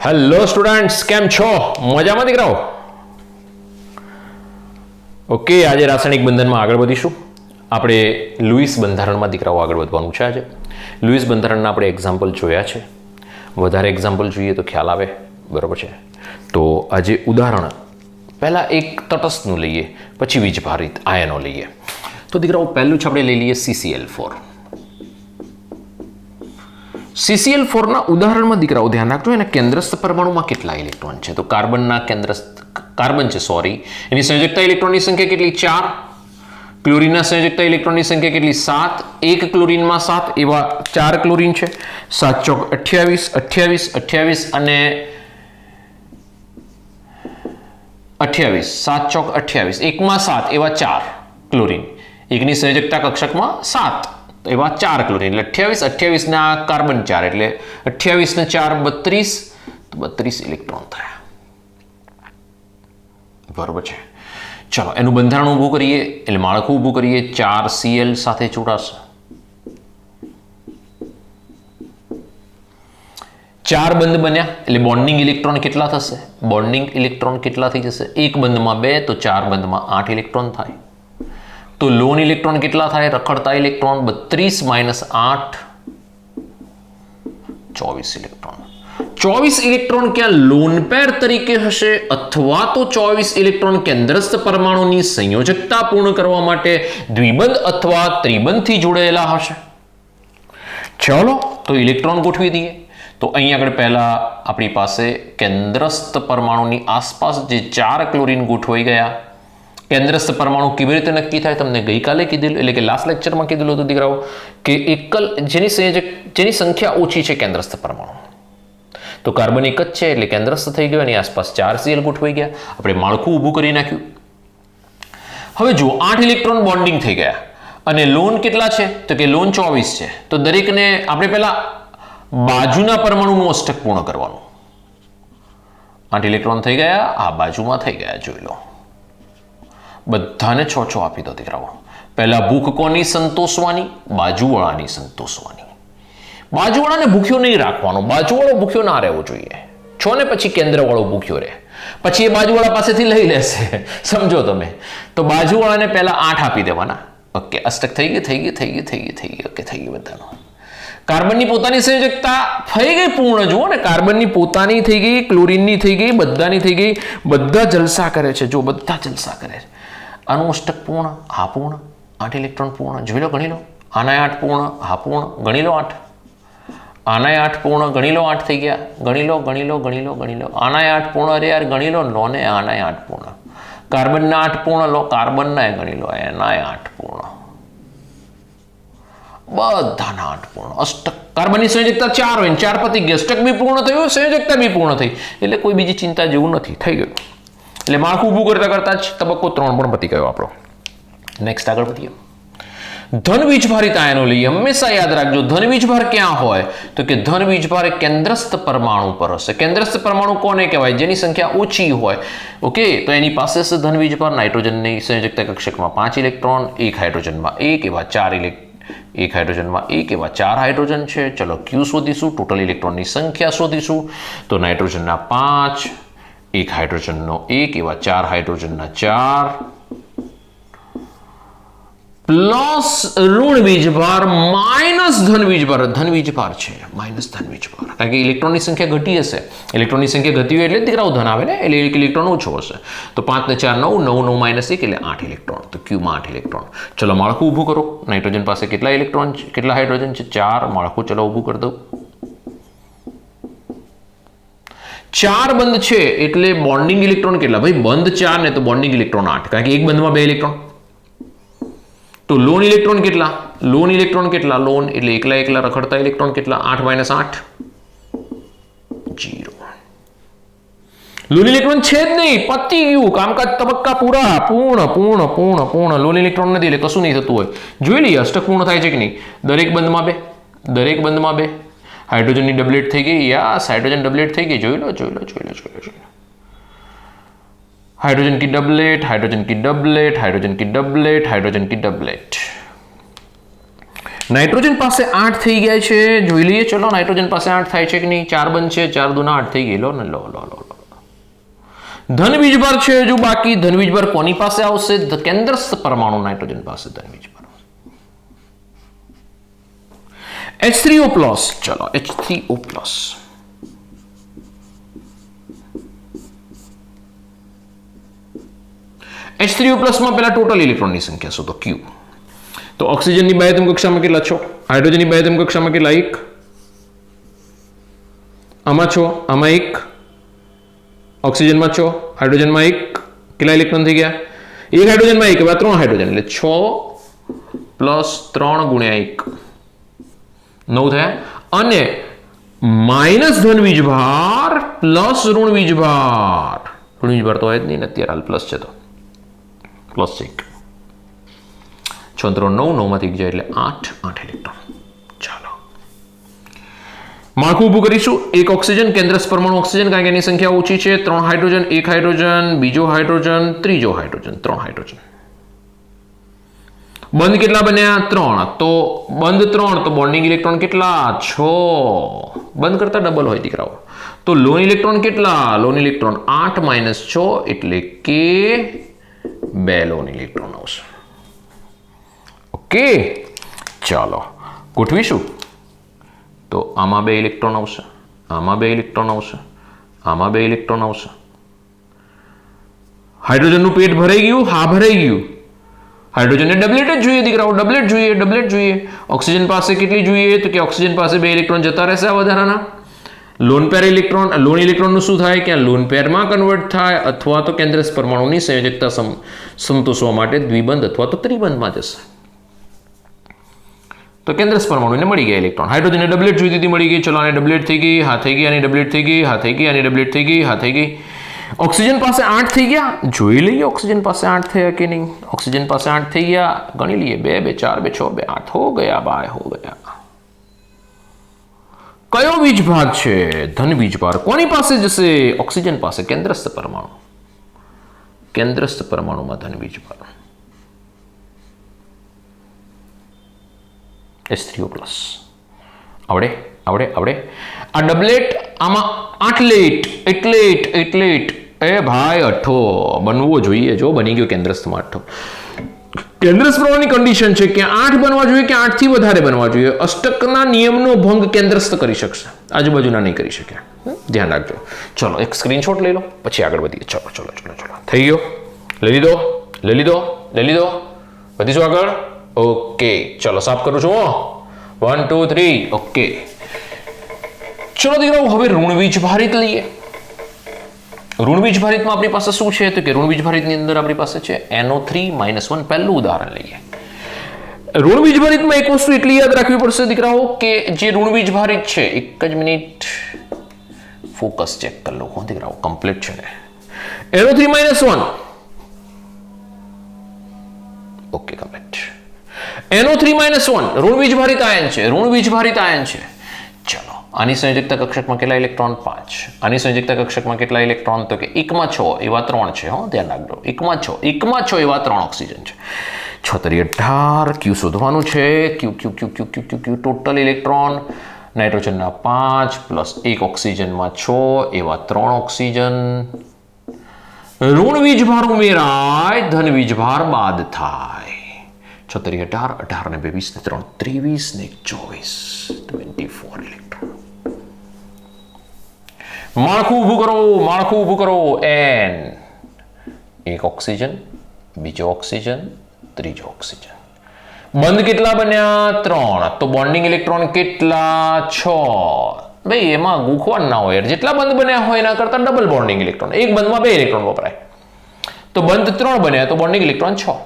Hello students, કેમ છો? મજામાં દીકરાઓ? ઓકે, આજે રાસાયણિક બંધનમાં આગળ વધીશું. આપણે લુઈસ બંધારણમાં દીકરાઓ આગળ વધવાનું છે. આજે લુઈસ બંધારણના આપણે એક્ઝામ્પલ જોયા છે. વધારે એક્ઝામ્પલ જોઈએ તો ખ્યાલ આવે, બરાબર છે? તો આજે ઉદાહરણ પહેલાં એક તટસ્થનું લઈએ, પછી વીજભારિત આયનો લઈએ. તો દીકરાઓ પહેલું છે, આપણે લઈ લઈએ CCl4. CCl4ના ઉદાહરણમાં દીકરાઓ ધ્યાન રાખજો, એના કેન્દ્રસ્થ પરમાણુમાં કેટલા ઇલેક્ટ્રોન છે? તો કાર્બન છે, એની સંયોજકતા ઇલેક્ટ્રોનની સંખ્યા કેટલી? 4. ક્લોરીનના સંયોજકતા ઇલેક્ટ્રોનની સંખ્યા કેટલી? 7. એક ક્લોરીનમાં 7, એવા 4 ક્લોરીન છે. 7 ચોક 28, 28, 28 અને 28. 7 ચોક 28, એકમાં 7, એવા 4 ક્લોરીન. એકની સંયોજકતા કક્ષકમાં 7, એવા 4 ક્લોરીન, એટલે 28, 28 ના કાર્બન 4, એટલે 28 ને 4 32, તો 32 ઇલેક્ટ્રોન થયા. બરોબર છે. ચલો એનું બંધારણ ઊભું કરીએ, એટલે માળખું ઊભું કરીએ. 4Cl સાથે જોડાશે. 4 બંધ બન્યા, એટલે બોન્ડિંગ ઇલેક્ટ્રોન કેટલા થશે? બોન્ડિંગ ઇલેક્ટ્રોન કેટલા થઈ જશે? એક બંધમાં 2, તો 4 બંધમાં 8 ઇલેક્ટ્રોન થાય. તો લોન ઇલેક્ટ્રોન કેટલા થાય? રખડતા ઇલેક્ટ્રોન 32 - 8, 24 ઇલેક્ટ્રોન. 24 ઇલેક્ટ્રોન ક્યાં લોન પેર તરીકે હશે, અથવા તો 24 ઇલેક્ટ્રોન કેન્દ્રસ્થ પરમાણુની સંયોજકતા પૂર્ણ કરવા માટે દ્વિબંધ અથવા ત્રિબંધથી જોડાયેલા હશે. ચલો તો ઇલેક્ટ્રોન ગોઠવી દઈએ. તો અહીં આગળ પહેલા આપણી પાસે કેન્દ્રસ્થ પરમાણુની આસપાસ જે 4 ક્લોરીન ગોઠવાઈ ગયા. કેન્દ્રસ્થ પરમાણુ કેવી રીતે નક્કી થાય તમને ગઈકાલે કીધેલું, એટલે કે લાસ્ટ લેક્ચરમાં કીધેલું હતું દીકરાઓ, કે જેની સંખ્યા ઓછી છે કેન્દ્રસ્થ પરમાણુ. તો કાર્બન એક જ છે, એટલે કેન્દ્રસ્થ થઈ ગયો, એની આસપાસ 4Cl ગોઠવાઈ ગયા. આપણે માળખું ઊભું કરી નાખ્યું. હવે જુઓ, 8 ઇલેક્ટ્રોન બોન્ડિંગ થઈ ગયા, અને લોન કેટલા છે? તો કે લોન 24 છે. તો દરેકને આપણે પહેલા બાજુના પરમાણુનું અષ્ટક પૂર્ણ કરવાનું. 8 ઇલેક્ટ્રોન થઈ ગયા, આ બાજુમાં થઈ ગયા, જોઈ લો. બધાને 6 આપી દો દીકરાઓ. પહેલા ભૂખ કોની સંતોષવાની? બાજુવાળાની સંતોષવાની. બાજુવાળાને ભૂખ્યો નહીં રાખવાનો, બાજુવાળો ભૂખ્યો ના રહેવો જોઈએ. 6 ને પછી કેન્દ્રવાળો ભૂખ્યો રહે, પછી એ બાજુવાળા પાસેથી લઈ લેશે. સમજો તમે? તો બાજુવાળાને પહેલા 8 આપી દેવાના. ઓકે, અષ્ટક થઈ ગઈ. ઓકે, થઈ ગયું બધાનું. કાર્બનની પોતાની સંયોજકતા થઈ ગઈ પૂર્ણ. જુઓ ને, કાર્બનની પોતાની થઈ ગઈ, ક્લોરીનની થઈ ગઈ, બધાની થઈ ગઈ. બધા જલસા કરે છે, જો બધા જલસા કરે છે. આનું અષ્ટક પૂર્ણ, હા પૂર્ણ. 8 ઇલેક્ટ્રોન પૂર્ણ, જોઈ લો, ગણી લો. આના 8 પૂર્ણ, હા પૂર્ણ, ગણી લો 8. આના 8 પૂર્ણ, ગણી લો 8 થઈ ગયા. ગણી લો. આના 8 પૂર્ણ, અરે યાર ગણી લો. લો ને આના 8 પૂર્ણ. કાર્બનના 8 પૂર્ણ લો, કાર્બનના ગણી લો, એના 8 પૂર્ણ. બધાના 8 પૂર્ણ. અષ્ટક, કાર્બનની સંયોજકતા 4 હોય, 4 પતી ગયા. અષ્ટક બી પૂર્ણ થયું, સંયોજકતા બી પૂર્ણ થઈ, એટલે કોઈ બીજી ચિંતા જેવું નથી. થઈ ગયું. એટલે માળખું ઊભું કરતા જ તબક્કો 3 પણ પતી ગયો આપણો. નેક્સ્ટ આગળ વધીએ. ધન વીજભારિત આયનો લઈએ. હંમેશા યાદ રાખજો, ધન વીજભાર ક્યાં હોય? તો કે ધન વીજભાર એ કેન્દ્રસ્થ પરમાણુ પર હશે. કેન્દ્રસ્થ પરમાણુ કોને કહેવાય? જેની સંખ્યા ઓછી હોય. ઓકે, તો એની પાસે છે ધન વીજભાર. નાઇટ્રોજનની સંયોજકતા કક્ષકમાં 5 ઇલેક્ટ્રોન, એક હાઇડ્રોજનમાં 1, એવા 4 એક હાઇડ્રોજનમાં 1, એવા 4 હાઇડ્રોજન છે. ચલો Q શોધીશું, ટોટલ ઇલેક્ટ્રોનની સંખ્યા શોધીશું. તો નાઇટ્રોજનના 5, એક હાઇડ્રોજનનો 1, એવા 4 હાઇડ્રોજનના 4, પ્લસ ઋણ વીજભાર માઇનસ ધન વીજભાર. ધન વીજભાર છે, માઇનસ ધન વીજભાર, કારણ કે ઇલેક્ટ્રોનની સંખ્યા ઘટી હશે. ઇલેક્ટ્રોનની સંખ્યા ઘટી હોય એટલે દીકરાઓ ધન આવે ને, એટલે ઇલેક્ટ્રોન ઓછો હશે. તો 5 ને 4 9, 9 - 1 એટલે 8 ઇલેક્ટ્રોન. તો Qમાં 8 ઇલેક્ટ્રોન. ચલો માળખું ઊભું કરો. નાઇટ્રોજન પાસે કેટલા ઇલેક્ટ્રોન છે? કેટલા હાઇડ્રોજન છે? 4. માળખું ચલો ઊભું કરી દઉં. 4 બંધ છે, એટલે બોન્ડિંગ ઇલેક્ટ્રોન કેટલા? ભાઈ બંધ 4 ને, તો બોન્ડિંગ ઇલેક્ટ્રોન 8, કારણ કે એક બંધમાં 2 ઇલેક્ટ્રોન. તો લોન ઇલેક્ટ્રોન કેટલા? લોન ઇલેક્ટ્રોન કેટલા? લોન એટલે એકલા રખડતા ઇલેક્ટ્રોન કેટલા? 8 - 8, 0. લોન ઇલેક્ટ્રોન છે જ નહીં, પતી ગયું કામકાજ. તબક્કા પૂર્ણ. લોન ઇલેક્ટ્રોન નથી એટલે કશું નહીં થતું હોય. જોઈ લઈએ અષ્ટક પૂર્ણ થાય છે કે નહીં. દરેક બંધમાં 2. હાઇડ્રોજનની ડબલેટ થઈ ગઈ. યસ, હાઇડ્રોજન ડબલેટ થઈ ગઈ. જોઈ લો. हाइड्रोजन की डबलेट, हाइड्रोजन की डबलेट, हाइड्रोजन की डबलेट, हाइड्रोजन की डबलेट. નાઇટ્રોજન પાસે 8 થઈ ગયા છે, જોઈ લઈએ ચલો નાઇટ્રોજન પાસે 8 થાય છે કે નહીં. 4 બનશે, 4 દુના 8 થઈ ગઈ. લો ને લો લો લો લો. ધન વીજભાર છે હજુ બાકી. ધન વીજભાર કોની પાસે આવશે? કેન્દ્રસ્થ પરમાણુ નાઇટ્રોજન પાસે ધન વીજભાર. H3O+, ચલો H3O+. H3O+ માં પહેલા ટોટલ ઇલેક્ટ્રોનની સંખ્યા શોધો Q. તો ઓક્સિજનની બાહ્યતમ કક્ષામાં કેટલા છો? હાઇડ્રોજનની બાહ્યતમ કક્ષામાં કેટલા? 1. આમાં છો, આમાં 1. ઓક્સિજનમાં છો, હાઇડ્રોજનમાં 1. કેટલા ઇલેક્ટ્રોન થઈ ગયા? 1 હાઇડ્રોજનમાં 1, હવે 3 હાઇડ્રોજન એટલે 6 + 3 × 1 9 થયા. અને માઇનસ ધન વીજભાર પ્લસ ઋણ વીજભાર. ઋણ વીજભાર તો હોય જ નહીં ને અત્યારે, હાલ પ્લસ છે તો પ્લસ છે. 6 × 3 9, 9 માંથી 1 જાય એટલે 8 ઇલેક્ટ્રોન. ચાલો માળખું ઊભું કરીશું. એક ઓક્સિજન, કેન્દ્રસ્થ પરમાણુ ઓક્સિજન, કારણ કે એની સંખ્યા ઓછી છે. 3 હાઇડ્રોજન, 1 હાઇડ્રોજન, બીજો હાઇડ્રોજન, ત્રીજો હાઇડ્રોજન, 3 હાઇડ્રોજન. બંધ કેટલા બન્યા? 3. તો બંધ 3 તો બોન્ડિંગ ઇલેક્ટ્રોન કેટલા? 6. બંધ કરતા ડબલ હોય દીકરાઓ. તો લોન ઇલેક્ટ્રોન કેટલા? લોન ઇલેક્ટ્રોન 8 - 6 એટલે કે 2 લોન ઇલેક્ટ્રોન આવશે. ઓકે, ચાલો ગોઠવીશું. તો આમાં 2 ઇલેક્ટ્રોન આવશે, આમાં 2 ઇલેક્ટ્રોન આવશે, આમાં 2 ઇલેક્ટ્રોન આવશે. હાઇડ્રોજનનું પેટ ભરાઈ ગયું? હા, ભરાઈ ગયું. હાઇડ્રોજનને ડબલેટ જ જોઈએ દીકરાઓ, ડબલેટ જોઈએ, ડબલેટ જોઈએ. ઓક્સિજન પાસે કેટલી જોઈએ? તો કે ઓક્સિજન પાસે 2 ઇલેક્ટ્રોન જતા રહેશે આ વધારાના. લોન પેર ઇલેક્ટ્રોન, લોન ઇલેક્ટ્રોનનું શું થાય? કે લોન પેરમાં કન્વર્ટ થાય અથવા તો કેન્દ્રસ્થ પરમાણુની સંયોજકતા સંતોષવા માટે દ્વિબંધ અથવા તો ત્રિબંધમાં જશે. તો કેન્દ્રસ્થ પરમાણુને મળી ગયા ઇલેક્ટ્રોન. હાઇડ્રોજનને ડબલેટ જોઈતી હતી, મળી ગઈ. ચલો આને ડબલેટ થઈ ગઈ, હા થઈ ગઈ. આની ડબલેટ થઈ ગઈ, હા થઈ ગઈ. આની ડબલેટ થઈ ગઈ, હા થઈ ગઈ. ઓક્સિજન પાસે 8 થઈ ગયા. જોઈ લઈએ ઓક્સિજન પાસે 8 થયા કે નહીં. ઓક્સિજન પાસે 8 થઈ ગયા, ગણી લઈએ. 2 2 4 2 6 2 8 હો ગયા ભાઈ, હો ગયા. કયો વીજભાર છે? ધન વીજભાર. કોની પાસે જશે? ઓક્સિજન પાસે, કેન્દ્રસ્થ પરમાણુ. કેન્દ્રસ્થ પરમાણુમાં ધન વીજભાર. H3O+. આવડે આવડે આવડે. આ ડબલેટ, આમાં 8 લેટ, એટલે એ ભાઈ 8 બનવો જોઈએ. જો બની ગયો કેન્દ્રસ્થમાં 8. કેન્દ્રસ્થ પરમાણુની કન્ડિશન છે કે 8 બનવા જોઈએ કે 8 થી વધારે બનવા જોઈએ. અષ્ટકના નિયમનો ભંગ કેન્દ્રસ્થ કરી શકશે, આજુબાજુના નહીં કરી શકે. ધ્યાન રાખજો. ચલો એક સ્ક્રીનશોટ લઈ લો, પછી આગળ વધીએ. ચલો ચલો ચલો ચલો. થઈ ગયો? લઈ લીધો, લઈ લીધો, લઈ લીધો. વધીશું આગળ. ઓકે, ચલો સાફ કરું છું. 1 2 3. ઓકે, ચલો દીકરાઓ હવે ઋણ વીજભારિત લઈએ. ઋણ વીજભારિતમાં આપણી પાસે શું છે? તો કે ઋણ વીજભારિતની અંદર આપણી પાસે છે NO3 - 1. પહેલું ઉદાહરણ લઈએ. ઋણ વીજભારિતમાં એક વસ્તુ એટલી યાદ રાખવી પડશે દીકરાઓ કે જે ઋણ વીજભારિત છે, એક જ મિનિટ ફોકસ ચેક કરી લો દીકરાઓ, કમ્પ્લીટ છે ને. NO3 - 1. Okay, complete. NO3 - 1 ઋણ વીજભારિત આયન છે, ઋણ વીજભારિત આયન છે. ચલો આની સંયોજકતા કક્ષકમાં કેટલા ઇલેક્ટ્રોન? 5. આની સંયોજકતા કક્ષકમાં કેટલા ઇલેક્ટ્રોન? તો કે 1 માં 6 એવા 3 છે. હો, ધ્યાન રાખજો. 1 માં 6 એવા 3 ઓક્સિજન છે. 6 × 18. Q શોધવાનું છે. Q ટોટલ ઇલેક્ટ્રોન નાઇટ્રોજનના 5 પ્લસ 1 ઓક્સિજનમાં 6 એવા 3 ઓક્સિજન. ઋણ વીજભાર ઉમેરાય, ધન વીજભાર બાદ થાય. 6 × 18, 18 ને 2 20 ને 3 23 ને 24 24 ઇલેક્ટ્રોન. માળખું ઊભું કરો, માળખું ઊભું કરો. N, એક ઓક્સિજન, બીજો ઓક્સિજન, ત્રીજો ઓક્સિજન. બંધ કેટલા બન્યા? 3. તો બોન્ડિંગ ઇલેક્ટ્રોન કેટલા? 6. ભાઈ એમાં ગૂંખવાનું ના હોય, જેટલા બંધ બન્યા હોય એના કરતા ડબલ બોન્ડિંગ ઇલેક્ટ્રોન. એક બંધમાં 2 ઇલેક્ટ્રોન વપરાય. તો બંધ 3 બન્યા, તો bonding electron 6.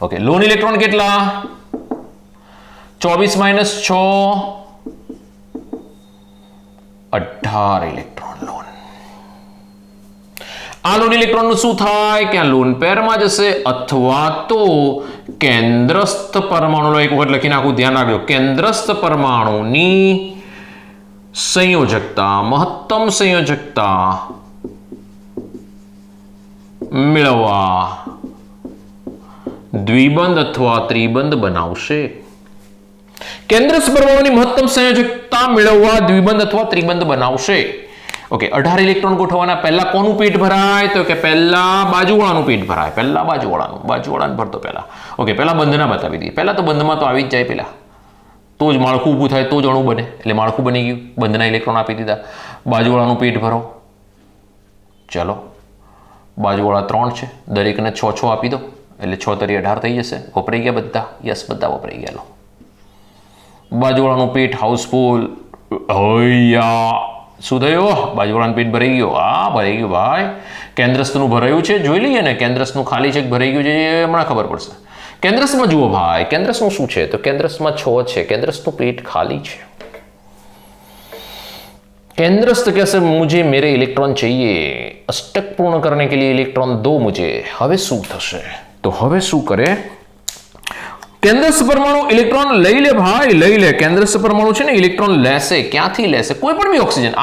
Okay, loan electron કેટલા? 24 - 6 18 ઇલેક્ટ્રોન લોન. આ લોન ઇલેક્ટ્રોન નું શું થાય? કે આ લોન પેરમાં જશે અથવા તો કેન્દ્રસ્થ પરમાણુનો એક વખત લખી નાખું, ધ્યાન રાખજો. કેન્દ્રસ્થ પરમાણુની સંયોજકતા, મહત્તમ સંયોજકતા મેળવવા દ્વિબંધ અથવા ત્રિબંધ બનાવશે. કેન્દ્રસ્થ પરમાણુની મહત્તમ સંયોજકતા મેળવવા દ્વિબંધ અથવા ત્રિબંધ બનાવશે. ઓકે, 18 ઇલેક્ટ્રોન ગોઠવવાના. પહેલા કોનું પેટ ભરાય? તો કે પહેલા બાજુવાળાનું પેટ ભરાય. પહેલા બાજુવાળાને ભરતો પહેલા. ઓકે, પહેલા બંધના બતાવી દઈએ. પહેલા તો બંધમાં તો આવી જ જાય પહેલા, તો જ માળખું ઊભું થાય, તો જ અણુ બને. એટલે માળખું બની ગયું, બંધના ઇલેક્ટ્રોન આપી દીધા. બાજુવાળાનું પેટ ભરો. ચલો, બાજુવાળા 3 છે, દરેકને 6 આપી દો, એટલે 6 તરી 18 થઈ જશે. વપરાઈ ગયા બધા? યસ, બધા વપરાઈ ગયા. લો, બાજુવાળાનું પેટ હાઉસફુલ. હૈયા, શું થયું? બાજુવાળાનું પેટ ભરાઈ ગયો. હા, ભરાઈ ગયું ભાઈ. કેન્દ્રસ્થનું ભરાયું છે, જોઈ લઈએ ને. કેન્દ્રસ્થનું ખાલી છે કે ભરાઈ ગયું છે એ હમણાં ખબર પડશે. કેન્દ્રસ્થમાં જુઓ ભાઈ, કેન્દ્રસ્થનું શું છે? તો કેન્દ્રસ્થમાં 6 છે, કેન્દ્રસ્થનું પેટ ખાલી છે. केंद्रस्थ कैसे मुझे मेरे इलेक्ट्रॉन चाहिए, अष्टक पूर्ण करने के लिए इलेक्ट्रॉन दो मुझे. હવે શું થશે? તો હવે શું કરે? કેન્દ્રસ્થ પરમાણુ ઇલેક્ટ્રોન લઈ લે ભાઈ, લઈ લે. કેન્દ્રસ્થ પરમાણુ છે ને ઇલેક્ટ્રોન લેશે. ક્યાંથી લેશે? કોઈ પણ બી ઓક્સિજન.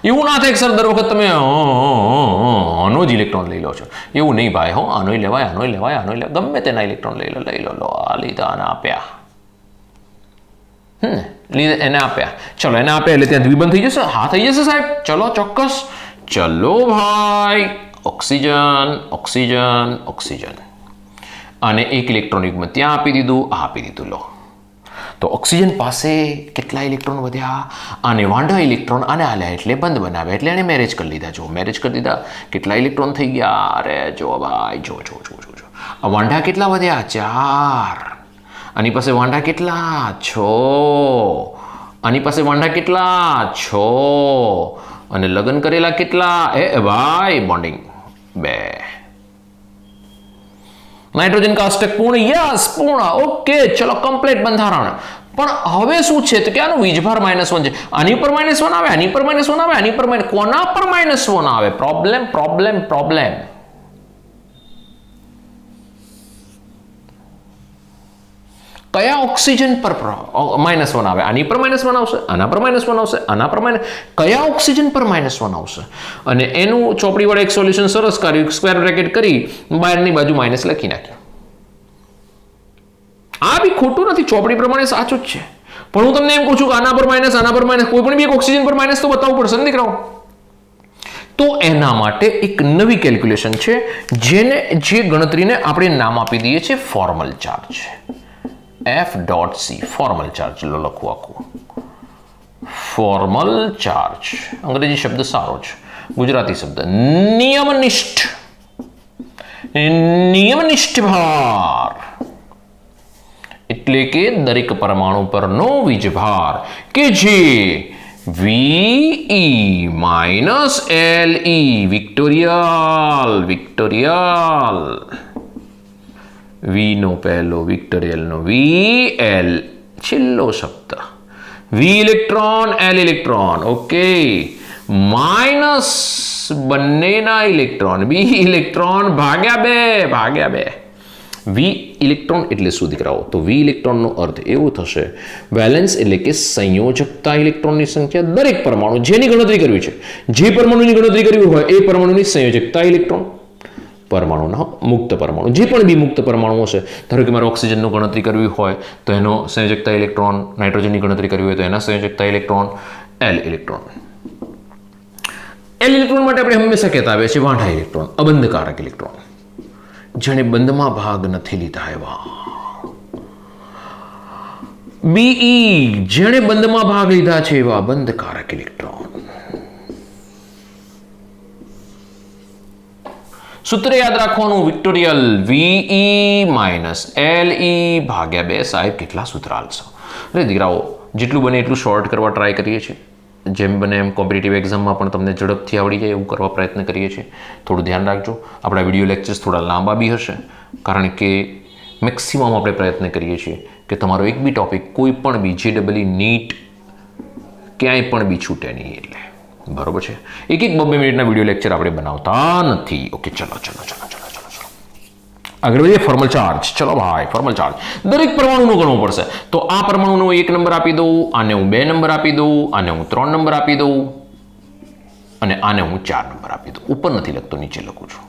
એવું ના થાય સર દર વખત તમે આનો જ ઇલેક્ટ્રોન લઈ લો છો. એવું નહીં ભાઈ. હો, આનોય લેવાય, આનોય લેવાય, આનોય લેવાય. ગમે તેના ઇલેક્ટ્રોન લઈ લો. આ લીધા, આના આપ્યા. એને આપ્યા. ચલો, એને આપ્યા એટલે ત્યાં દ્વિબંધ થઈ જશે. હા, થઈ જશે સાહેબ. ચલો, ચોક્કસ. ચલો ભાઈ, ઓક્સિજન, ઓક્સિજન, ઓક્સિજન. અને એક ઇલેક્ટ્રોન યુગ્મ ત્યાં આપી દીધું, આ આપી દીધું. લો, તો ઓક્સિજન પાસે કેટલા ઇલેક્ટ્રોન વધ્યા? અને વાંઢા ઇલેક્ટ્રોન આને આલ્યા એટલે બંધ બનાવ્યા, એટલે એને મેરેજ કરી લીધા. જો મેરેજ કરી દીધા, કેટલા ઇલેક્ટ્રોન થઈ ગયા? અરે જો ભાઈ, જો. આ વાંઢા કેટલા વધ્યા? 4. આની પાસે વાંઢા કેટલા? 6. આની પાસે વાંઢા કેટલા? 6. અને લગ્ન કરેલા કેટલા? એ ભાઈ, બોન્ડિંગ 2. નાઇટ્રોજન का अष्टक पूर्ण. यस, पूर्ण. ओके, चलो, कंप्लीट બંધારણ. પણ હવે શું છે? તો કે આનો વીજભાર -1 છે. આની પર -1 આવે, આની પર -1 આવે, આની પર કોના પર -1 આવે? પ્રોબ્લેમ. કયા ઓક્સિજન પર -1 આવે? આની પર -1 આવશે, આના પર -1 આવશે, આના પર કયા ઓક્સિજન પર -1 આવશે? અને એનું ચોપડી વાળા એક સોલ્યુશન સરસ કર્યું. સ્ક્વેર બ્રેકેટ કરી બહારની બાજુ માઇનસ લખી નાખ્યું. આ બી ખોટું નથી, ચોપડી પ્રમાણે સાચું જ છે. પણ હું તમને એમ કહું છું કે આના પર માઇનસ, આના પર માઇનસ, કોઈ પણ બી એક ઓક્સિજન પર માઇનસ તો બતાવવું પડશે ને દીકરાઓ. તો એના માટે એક નવી કેલ્ક્યુલેશન છે, જે ગણતરીને આપણે નામ આપી દઈએ છીએ formal charge. F.C, formal charge. લો, લખું આખું. ફોર્મલ ચાર્જ અંગ્રેજી શબ્દ સારો છે, ગુજરાતી શબ્દ નિયમનિષ્ઠ ભાર. એટલે કે દરેક પરમાણુ પરનો વીજભાર કે જે VE - LE વિક્ટોરિયલ. V નો પહેલો, વિક્ટોરિયલ નો VL છેલ્લો શબ્દ. V electron, L electron. Okay, minus બંનેના ઇલેક્ટ્રોન, B ઇલેક્ટ્રોન ભાગ્યા 2. V ઇલેક્ટ્રોન એટલે શું દીકરાઓ? તો V ઇલેક્ટ્રોનનો અર્થ એવો થશે, વેલેન્સ એટલે કે સંયોજકતા ઇલેક્ટ્રોનની સંખ્યા દરેક પરમાણુ જેની ગણતરી કરવી છે, જે પરમાણુની ગણતરી કરવી હોય એ પરમાણુની સંયોજકતા ઇલેક્ટ્રોન. પરમાણુના મુક્ત પરમાણુ, જે પણ બી મુક્ત પરમાણુ હશે, ધારો કે મારે ઓક્સિજનનો ગણતરી કરવી હોય તો એનો સંયોજકતા ઇલેક્ટ્રોન, નાઇટ્રોજનની ગણતરી કરવી હોય તો એના સંયોજકતા electron, L electron. L electron માટે આપણે હંમેશા કહેતા આવ્યા છીએ વાંઢા ઇલેક્ટ્રોન, અબંધકારક ઇલેક્ટ્રોન, જેણે બંધમાં ભાગ નથી લીધા એવા. BE જેણે બંધમાં ભાગ લીધા છે એવા બંધકારક ઇલેક્ટ્રોન. સૂત્ર યાદ રાખવાનું, વિક્ટોરિયલ VE - LE ભાગ્યા 2. સાહેબ કેટલા સૂત્ર આલશો? એટલે દીકરાઓ જેટલું બને એટલું શોર્ટ કરવા ટ્રાય કરીએ છીએ. જેમ બને એમ કોમ્પિટિટિવ એક્ઝામમાં પણ તમને ઝડપથી આવડી જાય એવું કરવા પ્રયત્ન કરીએ છીએ. થોડું ધ્યાન રાખજો. આપણા વિડીયો લેક્ચર્સ થોડા લાંબા બી હશે, કારણ કે મેક્સિમમ આપણે પ્રયત્ન કરીએ છીએ કે તમારો એક બી ટોપિક કોઈ પણ બી JEE નીટ ક્યાંય પણ બી છૂટે નહીં. એટલે બરોબર છે, એક 2 મિનિટના વિડીયો લેક્ચર આપણે બનાવતા નથી. ઓકે, ચલો આગળ વધીએ. Formal charge. ચલો ભાઈ, ફોર્મલ ચાર્જ દરેક પરમાણુનું ગણવું પડશે. તો આ પરમાણુનો 1 નંબર આપી દઉં, આને હું 2 નંબર આપી દઉં, આને હું 3 નંબર આપી દઉં, અને આને હું 4 નંબર આપી દઉં. ઉપર નથી લખતો, નીચે લખું છું.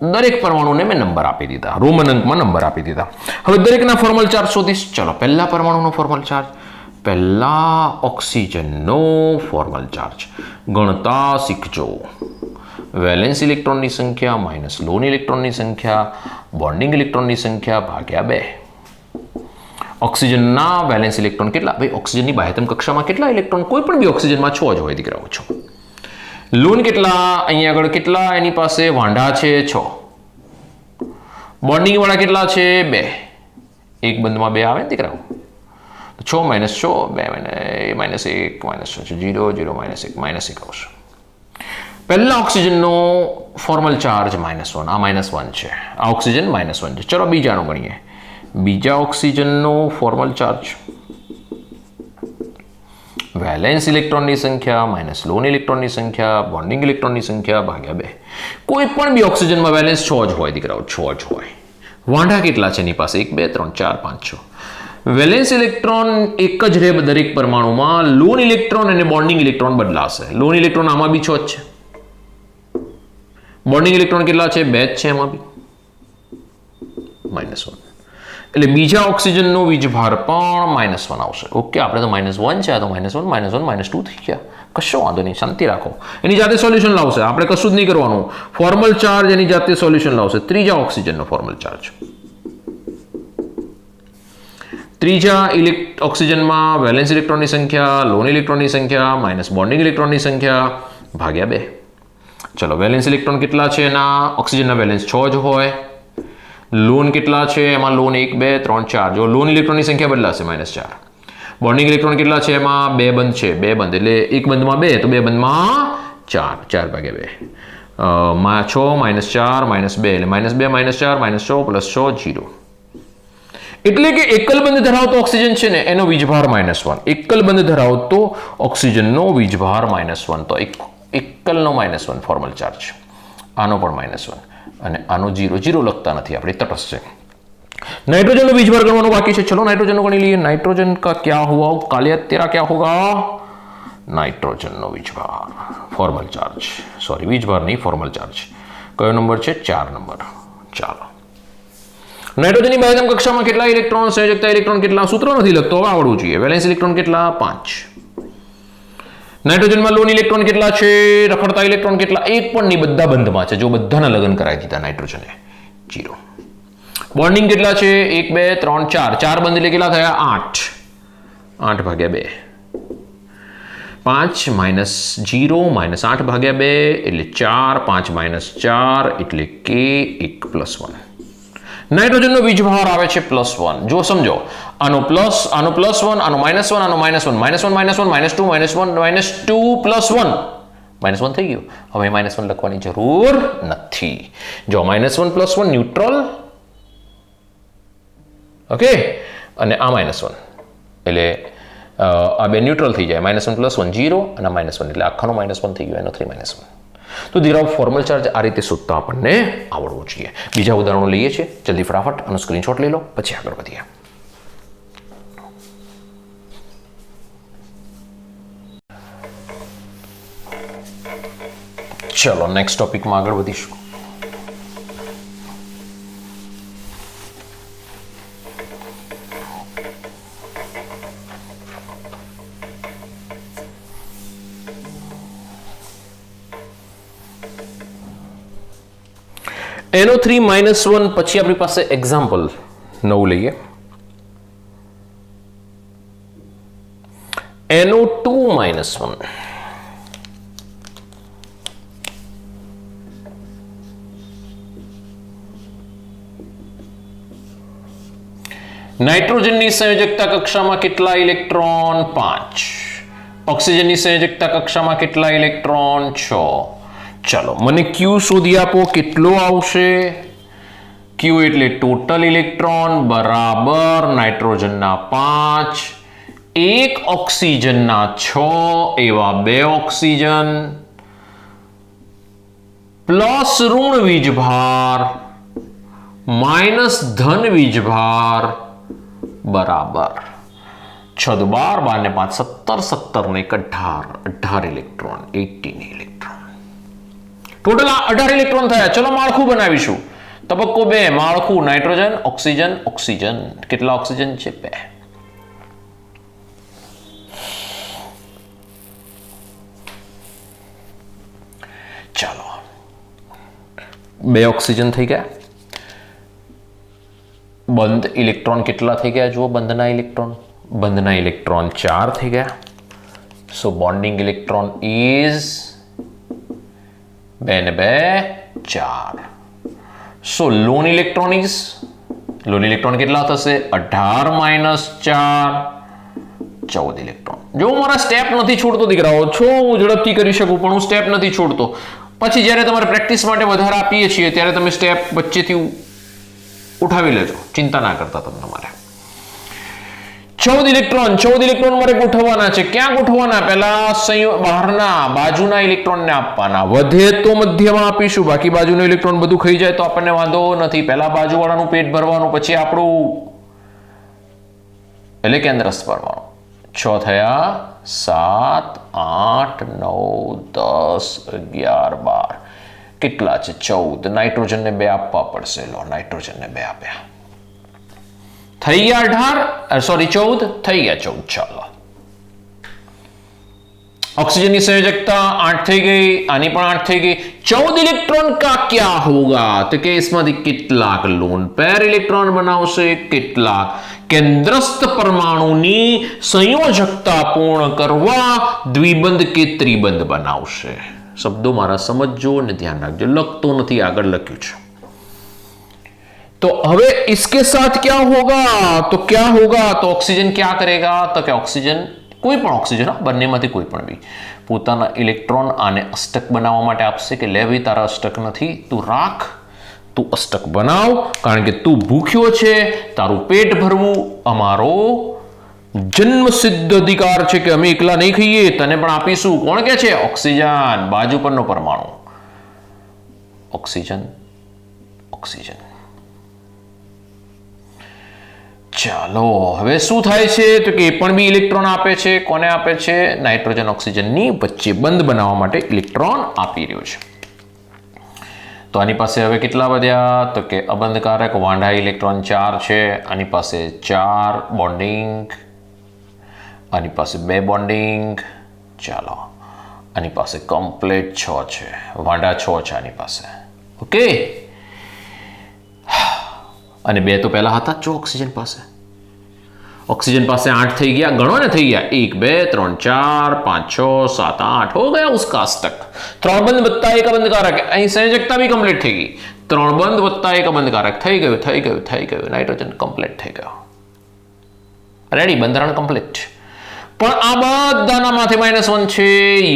દરેક પરમાણુને મેં નંબર આપી દીધા, રોમન અંકમાં નંબર આપી દીધા. હવે દરેકના ફોર્મલ ચાર્જ શોધીશ. ચલો, પહેલા પરમાણુનો ફોર્મલ ચાર્જ, પહેલા ઓક્સિજનનો ફોર્મલ ચાર્જ ગણતા શીખજો. વેલેન્સ ઇલેક્ટ્રોનની સંખ્યા માઇનસ લોન ઇલેક્ટ્રોનની સંખ્યા બોન્ડિંગ ઇલેક્ટ્રોનની સંખ્યા ભાગ્યા 2. ઓક્સિજનના વેલેન્સ ઇલેક્ટ્રોન કેટલા? ભાઈ, ઓક્સિજનની બાહ્યતમ કક્ષામાં કેટલા ઇલેક્ટ્રોન? કોઈ પણ બી ઓક્સિજનમાં 6 જ હોય દીકરાઓ, 6. લોન કેટલા? અહીંયા આગળ કેટલા એની પાસે વાંઢા છે? 6. બોન્ડિંગ વાળા કેટલા છે? 2. એક બંધમાં 2 આવે ને દીકરાઓ, 6 માઇનસ 6 2 માઇનસ 1 માઇનસ 6 0 0 માઇનસ 1 આવશે. પહેલા ઓક્સિજનનો ફોર્મલ ચાર્જ -1, આ -1 છે, આ ઓક્સિજન -1 છે. ચલો બીજાનું ગણીએ. બીજા ઓક્સિજનનો ફોર્મલ ચાર્જ વેલેન્સ ઇલેક્ટ્રોનની સંખ્યા માઇનસ લોન ઇલેક્ટ્રોનની સંખ્યા બોન્ડિંગ ઇલેક્ટ્રોનની સંખ્યા ભાગ્યા 2. કોઈ પણ બી ઓક્સિજનમાં વેલેન્સ 6 જ હોય દીકરાઓ, 6 જ હોય. વાંઢા કેટલા છે એની પાસે? 1 2 3 4 5 6. વેલેન્સ ઇલેક્ટ્રોન એક જ રહે દરેક પરમાણુમાં. લોન ઇલેક્ટ્રોન અને બોન્ડિંગ ઇલેક્ટ્રોન બદલાશે. લોન ઇલેક્ટ્રોન આમાં બી 6 જ છે. બોન્ડિંગ ઇલેક્ટ્રોન કેટલા છે? 2 જ છે એમાં બી, -1. એટલે બીજા ઓક્સિજનનો વીજભાર પણ -1 આવશે. ઓકે, આપણે તો -1 છે, આ તો -1 -2 થઈ ગયા. કશો વાંધો નહીં, શાંતિ રાખો. એની જાતે સોલ્યુશન લાવશે, આપણે કશું જ નહીં કરવાનું. ફોર્મલ ચાર્જ એની જાતે સોલ્યુશન લાવશે. ત્રીજા ઓક્સિજનનો ફોર્મલ ચાર્જ, ત્રીજા ઓક્સિજનમાં વેલેન્સ ઇલેક્ટ્રોનની સંખ્યા લોન ઇલેક્ટ્રોનની સંખ્યા માઇનસ બોન્ડિંગ ઇલેક્ટ્રોનની સંખ્યા ભાગ્યા 2. ચલો, વેલેન્સ ઇલેક્ટ્રોન કેટલા છે એના? ઓક્સિજનના વેલેન્સ 6 જ હોય. લોન કેટલા છે એમાં? લોન 1 2 3 4. જો લોન ઇલેક્ટ્રોનની સંખ્યા બદલાશે -4. બોન્ડિંગ ઇલેક્ટ્રોન કેટલા છે એમાં? 2 બંધ છે, 2 બંધ એટલે એક બંધમાં 2 તો 2 બંધમાં 4, 4 ભાગ્યા 2 6 -4 -2 એટલે -2 -4 -6 + 6 0. એટલે કે એકલ બંધ ધરાવતો ઓક્સિજન છે ને એનો વીજભાર -1. એકલ બંધ ધરાવતો ઓક્સિજનનો વીજભાર -1. તો એકલનો -1 ફોર્મલ ચાર્જ, આનો પણ -1 અને આનો 0 0 લખતા નથી આપણે, તટસ્થ છે. नाइट्रोजन में बीजभार गणवानो बाकी है. चलो नाइट्रोजन को गणी लिए. नाइट्रोजन का क्या हुआ? कालिया तेरा क्या होगा? नाइट्रोजन नो बीजभार फॉर्मल चार्ज, सॉरी बीजभार नहीं फॉर्मल चार्ज कयो नंबर है? 4 नंबर. ચાલો, નાઇટ્રોજનની બાહ્યતમ કક્ષામાં કેટલા ઇલેક્ટ્રોન? સંયોજકતા ઇલેક્ટ્રોન કેટલા? સૂત્ર નથી લખતો, હવે આવડવું જોઈએ. વેલેન્સ ઇલેક્ટ્રોન કેટલા? 5. નાઇટ્રોજનમાં લોન ઇલેક્ટ્રોન કેટલા છે? રખડતા ઇલેક્ટ્રોન કેટલા? એક પણ નહીં, બધા બંધમાં છે. જો બધાના લગ્ન કરાવી દીધા નાઇટ્રોજને, 0. બોન્ડિંગ કેટલા છે? 1 2 3 4. 4 બંધ એટલે કેટલા થયા? 8. 8 ભાગ્યા 2. 5 -0 -8 ભાગ્યા 2 એટલે 4. 5 - 4 એટલે કે 1 + 1. નાઇટ્રોજનનો વીજભાર આવે છે +1. જો સમજો, આનો પ્લસ, આનો +1, આનો -1, આનો -1, -1 -1 -2 -1 -2 +1 -1 થઈ ગયું. હવે -1 લખવાની જરૂર નથી. જો -1 +1 ન્યુટ્રલ, ઓકે, અને આ -1 એટલે આ બે ન્યુટ્રલ થઈ જાય. -1 +1 0 અને -1 એટલે આખાનો -1 થઈ ગયો, એનો 3 -1. તો દીકરાઓ ફોર્મલ ચાર્જ આ રીતે શોધતા આપણને આવડવું જોઈએ. બીજા ઉદાહરણો લઈએ છીએ, જલ્દી ફટાફટ આનો સ્ક્રીનશોટ લઈ લો, પછી આગળ વધીએ. ચલો નેક્સ્ટ ટોપિકમાં આગળ વધીશું. NO3 -1 પછી આપણી પાસે એક્ઝામ્પલ નવું લઈએ. NO2 -1 નાઇટ્રોજનની સંયોજકતા કક્ષામાં કેટલા ઇલેક્ટ્રોન? 5. ઓક્સિજનની સંયોજકતા કક્ષામાં કેટલા ઇલેક્ટ્રોન? 6. ચલો, મને Q શોધી આપો, કેટલો આવશે? Q એટલે ટોટલ ઇલેક્ટ્રોન બરાબર નાઇટ્રોજનના 5, એક ઓક્સિજનના 6, એવા 2 ઓક્સિજન પ્લસ ઋણ વીજભાર માઇનસ ધન વીજભાર બરાબર 6 × 12 12 ને 5 17 17 ને 18 18 ઇલેક્ટ્રોન, 18 ઇલેક્ટ્રોન. ટોટલ 18 ઇલેક્ટ્રોન થયા. ચલો માળખું બનાવીશું. તબક્કો 2 માળખું નાઇટ્રોજન ઓક્સિજન ઓક્સિજન. કેટલા ઓક્સિજન છે? 2. ચાલો 2 ઓક્સિજન થઈ ગયા. બંધ ઇલેક્ટ્રોન કેટલા થઈ ગયા? જુઓ બંધના ઇલેક્ટ્રોન 4 થઈ ગયા. સો બોન્ડિંગ ઇલેક્ટ્રોન ઇઝ 2 ને 2 4. સો લોન ઇલેક્ટ્રોન કેટલા થશે? 18 - 4 14 ઇલેક્ટ્રોન. જો હું મારા સ્ટેપ નથી છોડતો દીકરાઓ, હું ઝડપથી કરી શકું પણ હું સ્ટેપ નથી છોડતો. પછી જ્યારે તમારે પ્રેક્ટિસ માટે વધારે આપીએ છીએ ત્યારે તમે સ્ટેપ વચ્ચેથી ઉઠાવી લેજો, ચિંતા ના કરતા તમે તમારે. 14 ઇલેક્ટ્રોન મારે ગોઠવવાના છે. ક્યાં ગોઠવવાના? પહેલા બહારના બાજુના ઇલેક્ટ્રોનને આપવાના. વધે તો મધ્યમાં આપીશું, બાકી બાજુનો ઇલેક્ટ્રોન બધું ખાઈ જાય તો આપણને વાંધો નથી. પહેલા બાજુવાળાનું પેટ ભરવાનું, પછી આપણું એટલે કેન્દ્રસ્થ ભરવાનું. 6 થયા, 7 8 9 10 11 12. કેટલા છે? 14. નાઇટ્રોજનને 2 આપવા પડશે. લો નાઇટ્રોજનને 2 આપ્યા. થઈ ગયા 18 સોરી 14 થઈ ગયા 14. ચાલો ऑक्सीजन की संयोजकता 8 થઈ ગઈ, આની પણ 8 થઈ ગઈ. 14 इलेक्ट्रॉन का क्या होगा? तो કે इसમાંથી કેટલાક લોન પેર ઇલેક્ટ્રોન બનાવશે, કેટલાક કેન્દ્રસ્થ પરમાણુની સંયોજકતા પૂર્ણ કરવા દ્વિબંધ કે ત્રિબંધ બનાવશે. શબ્દો મારા સમજજો અને ધ્યાન રાખજો, લખતો નથી, આગળ લખ્યું છે. तो હવે इसके साथ क्या होगा? तो क्या होगा? तो ऑक्सीजन क्या करेगा? तो क्या ऑक्सीजन કોઈ પણ ઓક્સિજન બંનેમાંથી કોઈ પણ બી પોતાના ઇલેક્ટ્રોન આને અષ્ટક બનાવવા માટે આપશે કે લે ભાઈ તારા અષ્ટક નથી, તું રાખ, તું અષ્ટક બનાવ, કારણ કે તું ભૂખ્યો છે, તારું પેટ ભરવું અમારો જન્મસિદ્ધ અધિકાર છે કે અમે એકલા નહીં ખાઈએ, તને પણ આપીશું. કોણ કે છે? ઓક્સિજન, બાજુ પરનો પરમાણુ. Oxygen oxygen. ચાલો હવે શું થાય છે? તો કે એ પણ બી ઇલેક્ટ્રોન આપે છે. કોને આપે છે? નાઇટ્રોજન ઓક્સિજનની વચ્ચે બંધ બનાવવા માટે ઇલેક્ટ્રોન આપી રહ્યો છે. તો આની પાસે હવે કેટલા વધ્યા? તો કે અબંધકારક વાંઢા ઇલેક્ટ્રોન 4 છે. આની પાસે 4 બોન્ડિંગ, આની પાસે 2 બોન્ડિંગ. ચાલો આની પાસે કમ્પ્લીટ 6 છે, વાંઢા 6 છે આની પાસે. ઓકે, અને 2 તો પહેલા હતા જો ઓક્સિજન પાસે. ऑक्सीजन पास 8 થઈ ગયા, ગણો ને, થઈ ગયા 1 2 3 4 5 6 7 8 हो गया उसका अष्टक. 3 બંધ વત્તા 1 અબંધકારક, અહીં સંયોજકતા બી કમ્પ્લીટ થઈ ગઈ. 3 બંધ વત્તા 1 અબંધકારક થઈ ગયું. નાઇટ્રોજન કમ્પ્લીટ થઈ ગયો. રેડી, બંધારણ કમ્પ્લીટ. પણ આ બધાના માથે -1 છે.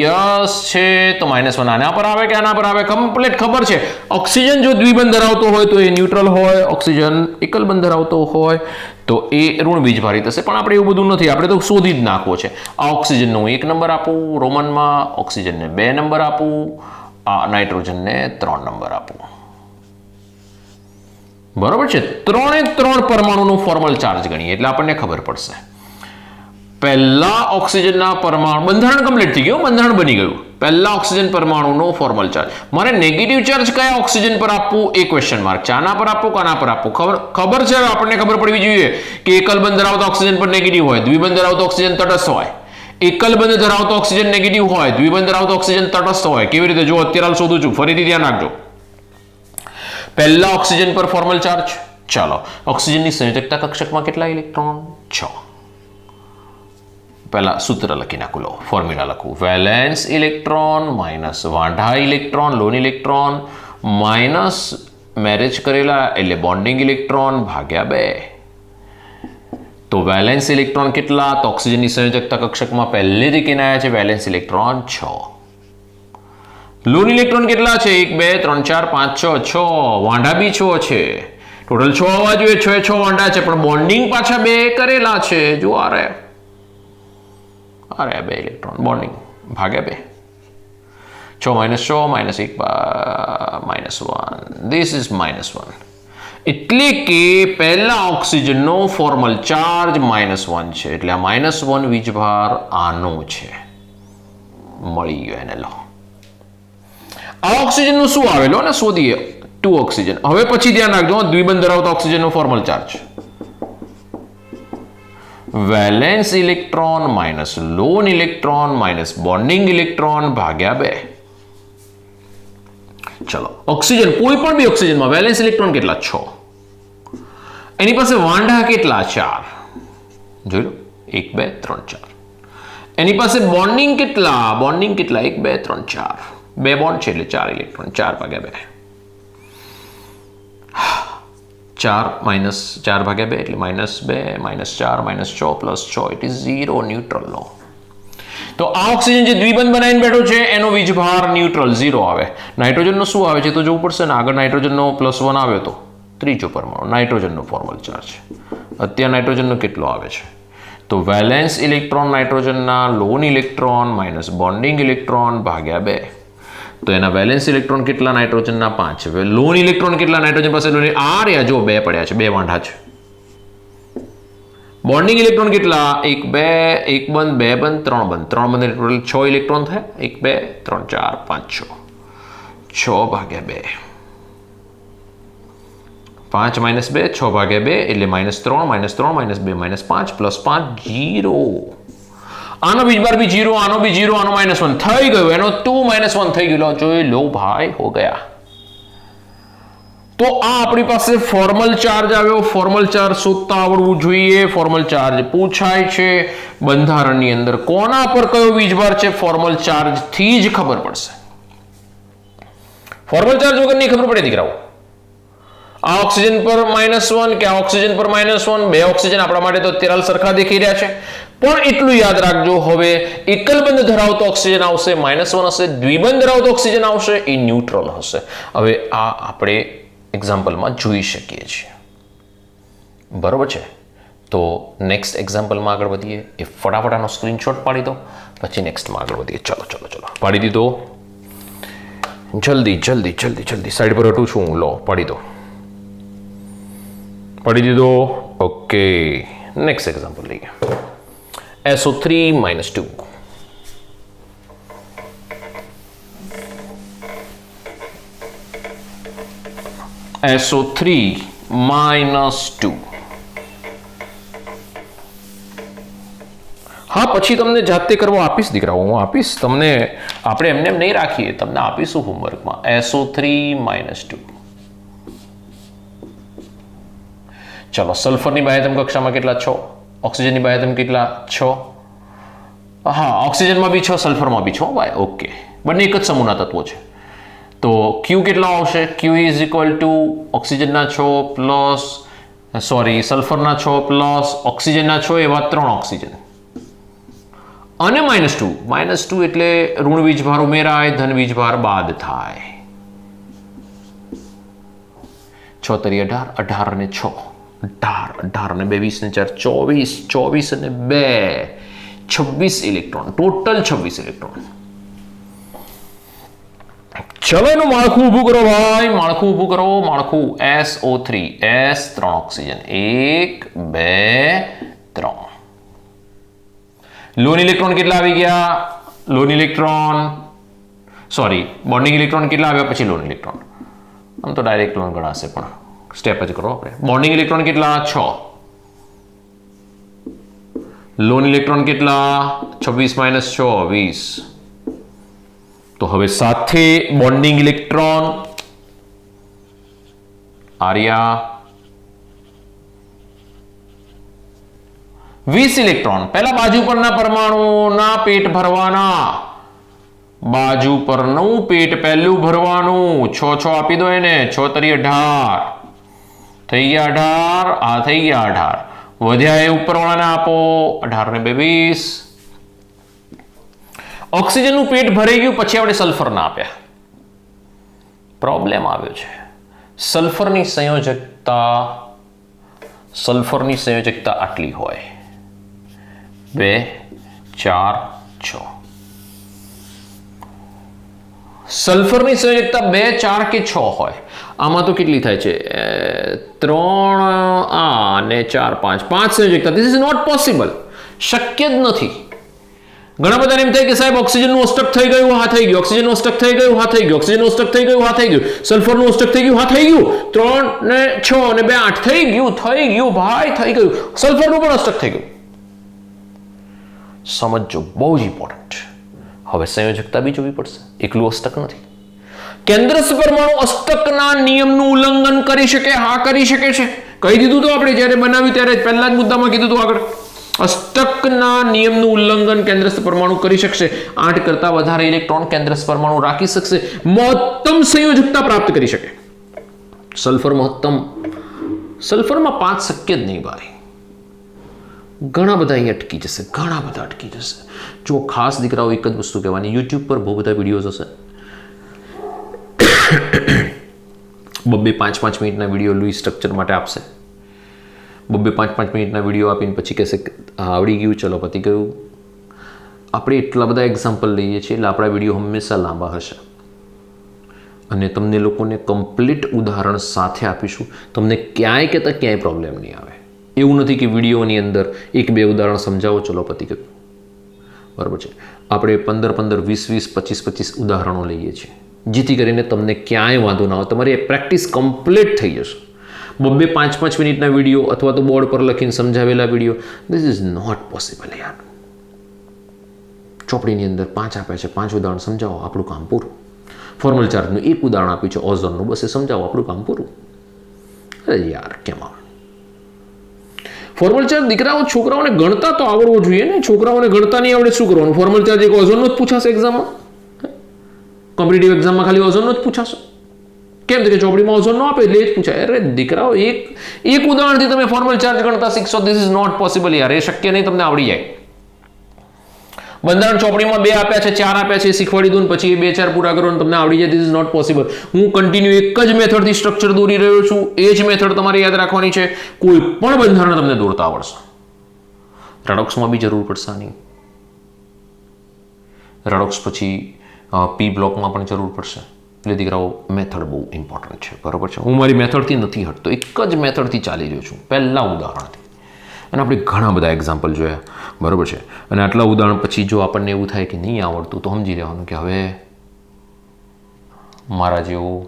યસ છે, તો -1 આના પર આવે કે આના પર આવે? કમ્પ્લીટ ખબર છે. ઓક્સિજન જો દ્વિબંધ ધરાવતો હોય તો એ ન્યુટ્રલ હોય, ઓક્સિજન એકલ બંધ ધરાવતો હોય તો એ ઋણ બીજભારી થશે. પણ આપણે એવું બધું નથી, આપણે તો શોધી જ નાખવો છે. આ ઓક્સિજનનો 1 નંબર આપું રોમનમાં, ઓક્સિજનને 2 નંબર આપું, આ નાઇટ્રોજનને 3 નંબર આપું. બરોબર છે. 3 પરમાણુનો ફોર્મલ ચાર્જ ગણીએ એટલે આપણને ખબર પડશે. પહેલા ઓક્સિજનના પરમાણુ, બંધારણ કમ્પ્લીટ થઈ ગયું, બંધારણ બની ગયું. પહેલા ઓક્સિજન પરમાણુનો ફોર્મલ ચાર્જ. મારે નેગેટિવ ચાર્જ કયા ઓક્સિજન પર આપવું એ ક્વેશ્ચન માર્ક છે. આના પર આપવું કે આના પર આપવું? ખબર છે, આપણને ખબર પડવી જોઈએ કે એકલ બંધ ધરાવતો ઓક્સિજન પર નેગેટિવ હોય, દ્વિબંધ ધરાવતો ઓક્સિજન તટસ્થ હોય. એકલ બંધ ધરાવતો ઓક્સિજન નેગેટિવ હોય, દ્વિબંધ ધરાવતો ઓક્સિજન તટસ્થ હોય. કેવી રીતે? જો અત્યારે હાલ શોધું છું, ફરીથી ધ્યાન રાખજો. પહેલા ઓક્સિજન પર ફોર્મલ ચાર્જ. ચાલો, ઓક્સિજનની સંયોજકતા કક્ષકમાં કેટલા ઇલેક્ટ્રોન? 6. પહેલા સૂત્ર લખી નાખું, લો ફોર્મ્યુલા લખું. વેલેન્સ ઇલેક્ટ્રોન માઇનસ વાંઢા electron, lone electron minus marriage કરેલા એટલે બોન્ડિંગ ઇલેક્ટ્રોન ભાગ્યા 2. તો વેલેન્સ ઇલેક્ટ્રોન કેટલા? તો ઓક્સિજનની સંયોજકતા કક્ષકમાં પહેલેથી કેનાયા છે વેલેન્સ ઇલેક્ટ્રોન 6. લોન ઇલેક્ટ્રોન કેટલા છે? 1 2 3 4 5 6 6. વાંઢા બી 6 છે. ટોટલ 6 આવવા જોઈએ, 6 વાંઢા છે, પણ બોન્ડિંગ પાછા 2 કરેલા છે. જો આ 2 ઇલેક્ટ્રોન બોન્ડિંગ ભાગ્યા 2. 6 - 6 -1 ધીસ ઇઝ -1. એટલે કે પહેલા ઓક્સિજનનો ફોર્મલ ચાર્જ -1 છે, એટલે આ -1 વીજભાર આનો છે. મળી ગયો એને. લો આ ઓક્સિજનનું શું આવેલો ને શોધીએ 2 ઓક્સિજન. હવે પછી ધ્યાન રાખજો દ્વિબંધ ધરાવતા ઓક્સિજનનો formal charge valence electron minus loan electron minus bonding electron ભાગ્યા 2. ચલો ઓક્સિજન કોઈ પણ બી ઓક્સિજનમાં વેલેન્સ ઇલેક્ટ્રોન કેટલા 6. એની પાસે વાંઢા કેટલા 4. જોઈ લો 1 2 3 4. એની પાસે બોન્ડિંગ કેટલા 1 2 3 4. 2 બોન્ડ છે એટલે 4 ઇલેક્ટ્રોન 4 ભાગ્યા 2. 4 માઇનસ 4 ભાગ્યા 2 એટલે -2 -4 -6 +6 ઇટ ઇઝ 0 ન્યુટ્રલ નો. તો આ ઓક્સિજન જે દ્વિબંધ બનાવીને બેઠો છે એનો વીજભાર ન્યુટ્રલ 0 આવે. નાઇટ્રોજનનો શું આવે છે તો જોવું પડશે ને. આગળ નાઇટ્રોજનનો +1 આવ્યો તો ત્રીજો પરમાણુ નાઇટ્રોજનનો ફોર્મલ ચાર્જ. અત્યારે નાઇટ્રોજનનો કેટલો આવે છે તો વેલેન્સ ઇલેક્ટ્રોન નાઇટ્રોજનના lone electron minus bonding electron ભાગ્યા 2. તો એના વેલેન્સ ઇલેક્ટ્રોન કેટલા નાઇટ્રોજનના 5. લોન ઇલેક્ટ્રોન કેટલા નાઇટ્રોજન પાસે આ રહ્યા જો 2 પડ્યા છે 2 વાંઢા છે. બોન્ડિંગ ઇલેક્ટ્રોન કેટલા 1 2 1 બંધ 2 બંધ 3 બંધ 3 બંધ ટોટલ 6 ઇલેક્ટ્રોન થાય 1 2 3 4 5 6 ભાગ્યા 2. 5 -2 6 ભાગ્યા 2 એટલે -3 -3 -2 -5 +5 0. આનો બીજબાર બી 0 આનો બી 0 આનો -1 થઈ ગયો એનો 2 -1 થઈ ગયો. જોઈ લો ભાઈ હો ગયા. તો આ આપણી પાસે ફોર્મલ ચાર્જ આવ્યો. ફોર્મલ ચાર્જ શોધતા આવડવું જોઈએ. ફોર્મલ ચાર્જ પૂછાય છે બંધારણની અંદર કોના પર કયો વીજભાર છે ફોર્મલ ચાર્જ થી જ ખબર પડશે. ફોર્મલ ચાર્જ વગર નહીં ખબર પડે દીકરાઓ. આ ઓક્સિજન પર -1 કે આ ઓક્સિજન પર -1 બે ઓક્સિજન આપણા માટે તો અત્યારે સરખા દેખાઈ રહ્યા છે. પણ એટલું યાદ રાખજો હવે એકલ બંધ ધરાવતો ઓક્સિજન આવશે -1 હશે. દ્વિબંધ ધરાવતો ઓક્સિજન આવશે એ ન્યુટ્રલ હશે. હવે આ આપણે એક્ઝામ્પલમાં જોઈ શકીએ છીએ. બરોબર છે. તો નેક્સ્ટ એક્ઝામ્પલમાં આગળ વધીએ. એ ફટાફટ આનો સ્ક્રીનશોટ પાડી દો પછી નેક્સ્ટમાં આગળ વધીએ. ચલો પાડી દીધો. જલ્દી સાઈડ પર હટું છું હું. લો પાડી દીધો. ઓકે નેક્સ્ટ એક્ઝામ્પલ લઈએ. SO3 -2. SO3 -2. હા પછી તમને જાતે કરવા આપીશ દીકરાઓ. હું આપીશ તમને. આપણે એમને નહીં રાખીએ તમને આપીશું હોમવર્કમાં. SO3 -2. ચલો સલ્ફરની બાહ્યતમ કક્ષામાં કેટલા 6. ઓક્સિજનની બાહ્યતમ કેટલા 6. હા ઓક્સિજનમાં બી 6 સલ્ફરમાં બી 6 ભાઈ. ઓકે બંને એક જ સમૂહના તત્વો છે. તો Q કેટલા આવશે Q = ઓક્સિજનના 6 પ્લસ સલ્ફરના 6 પ્લસ ઓક્સિજનના 6 એવા 3 ઓક્સિજન અને -2 એટલે ઋણ વીજભાર ઉમેરાય ધન વીજભાર બાદ થાય. 6 તરી 18 અને 6 18 અને 2 20 ને 4 24 અને 2 26 ઇલેક્ટ્રોન ટોટલ 26 ઇલેક્ટ્રોન. ચલો એનું માળખું ઊભું કરો ભાઈ. માળખું SO3 S 3 oxygen 1 2 3. Loan electron કેટલા આવી ગયા બોન્ડિંગ ઇલેક્ટ્રોન કેટલા આવ્યા પછી લોન ઇલેક્ટ્રોન. આમ તો ડાયરેક્ટ લોન ગણાશે પણ સ્ટેપ જ કરો આપણે. બોન્ડિંગ ઇલેક્ટ્રોન કેટલા 6. લોન ઇલેક્ટ્રોન કેટલા 26 - 6 20. તો હવે સાથે બોન્ડિંગ ઇલેક્ટ્રોન આર્યા 20 ઇલેક્ટ્રોન. પહેલા બાજુ પરના પરમાણુઓના પેટ ભરવાના. બાજુ પરનું પેટ પહેલું ભરવાનું. 6 આપી દો એને. 6 તરી 18 થઈ ગયા 18. આ થઈ ગયા 18. વધ્યા એ ઉપરવાળાને આપો 18 ને 2 20. ઓક્સિજનનું પેટ ભરાઈ ગયું પછી આપણે સલ્ફરના આપ્યા. પ્રોબ્લેમ આવ્યો છે. સલ્ફરની સંયોજકતા આટલી હોય 2 4 6. સલ્ફરની સંયોજકતા 2 4 કે 6 હોય. આમાં તો કેટલી થાય છે 3 અને 4 5 સંયોજકતા. This is not possible. શક્ય જ નથી. ઘણા બધાને એમ થાય કે સાહેબ ઓક્સિજનનું અષ્ટક થઈ ગયું, હા થઈ ગયું, ઓક્સિજનનું અષ્ટક થઈ ગયું, હા થઈ ગયું, ઓક્સિજનનું અષ્ટક થઈ ગયું, હા થઈ ગયું, સલ્ફરનું અષ્ટક થઈ ગયું, હા થઈ ગયું, 3 ને 6 ને 2 8 થઈ ગયું ભાઈ, થઈ ગયું, સલ્ફરનું પણ અષ્ટક થઈ ગયું. સમજો, બહુ જ ઇમ્પોર્ટન્ટ. હવે સંયોજકતા બી જોવી પડશે, એકલું અષ્ટક નથી. કેન્દ્રસ્થ પરમાણુ અષ્ટકના નિયમનું ઉલ્લંઘન કરી શકે? હા, કરી શકે છે. કહી દીધું તો આપણે જ્યારે બનાવ્યું ત્યારે પહેલા જ મુદ્દામાં કીધું હતું આગળ. અષ્ટકના નિયમનું ઉલ્લંઘન કેન્દ્રસ્થ પરમાણુ કરી શકશે. 8 કરતા વધારે ઇલેક્ટ્રોન કેન્દ્રસ્થ પરમાણુ રાખી શકશે, મહત્તમ સંયોજકતા પ્રાપ્ત કરી શકે. સલ્ફર મહત્તમ, સલ્ફરમાં 5 શક્ય જ નહીં ભાઈ. ઘણા બધા અહીં અટકી જશે, ઘણા બધા અટકી જશે. જો ખાસ દીકરાઓ એક જ વસ્તુ કહેવાની, યુટ્યુબ પર બહુ બધા વિડીયોઝ હશે, 2-5 મિનિટના વિડીયો લૂઈ સ્ટ્રક્ચર માટે આપશે. 2-5 મિનિટના વિડીયો આપીને પછી કહેશે આવડી ગયું, ચલો પતી ગયું. આપણે એટલા બધા એક્ઝામ્પલ લઈએ છીએ એટલે આપણા વિડીયો હંમેશા લાંબા હશે અને તમને લોકોને કમ્પ્લીટ ઉદાહરણ સાથે આપીશું. તમને ક્યાંય કહેતા ક્યાંય પ્રોબ્લેમ નહીં આવે. એવું નથી કે વિડીયોની અંદર 1-2 ઉદાહરણ સમજાવો, ચલો પતી ગયું. બરાબર છે. આપણે 15-15, 20-20, 25-25 ઉદાહરણો લઈએ છીએ જેથી કરીને તમને ક્યાંય વાંધો ના આવે. તમારી પ્રેક્ટિસ કમ્પ્લીટ થઈ જશે. 2-5 મિનિટના વિડીયો અથવા તો બોર્ડ પર લખીને સમજાવેલા video, this is not possible યાર. ચોપડીની અંદર 5 આપ્યા છે, 5 ઉદાહરણ સમજાવો, આપણું કામ પૂરું. ફોર્મલ ચાર્જનું 1 ઉદાહરણ આપ્યું છે, ઓઝોનનું, બસ એ સમજાવો, આપણું કામ પૂરું. અરે યાર, કેમ આવે? ફોર્મલ ચાર્જ દીકરાઓ, છોકરાઓને ગણતા તો આવડવો જોઈએ ને. છોકરાઓને ગણતા નહીં આવડે શું કરવાનું? ફોર્મલ ચાર્જ એક ઓઝોનનો જ પૂછાશે એક્ઝામમાં, કોમ્પિટિટિવ એક્ઝામમાં ખાલી ઓઝોનનો જ પૂછાશે. કેમ? કે ચોપડીમાં ઓઝોનનો આપે એટલે એ જ પૂછાય. અરે દીકરાઓ, એક ઉદાહરણથી તમે ફોર્મલ ચાર્જ ગણતા શીખશો? ધીસ ઇઝ નોટ પોસિબલ યાર. એ શક્ય નહીં, તમને આવડી જાય. બંધારણ ચોપડીમાં 2 આપ્યા છે, 4 આપ્યા છે, શીખવાડી દઉં પછી એ 2-4 પૂરા કરો અને તમને આવડી જાય. This is not possible. હું કન્ટિન્યુ એક જ મેથડથી સ્ટ્રક્ચર દોરી રહ્યો છું. એ જ મેથડ તમારે યાદ રાખવાની છે. કોઈ પણ બંધારણ તમને દોરતા આવડશે. રેડોક્સમાં બી જરૂર પડશે આની. રેડોક્સ પછી પી બ્લોકમાં પણ જરૂર પડશે. એટલે દીકરાઓ, મેથડ બહુ ઇમ્પોર્ટન્ટ છે. બરાબર છે. હું મારી મેથડથી નથી હટતો, એક જ મેથડથી ચાલી રહ્યો છું, પહેલા ઉદાહરણથી. અને આપણે ઘણા બધા એક્ઝામ્પલ જોયા. બરાબર છે. અને આટલા ઉદાહરણ પછી જો આપણને એવું થાય કે નહીં આવડતું, તો સમજી લેવાનું કે હવે મારા જેવું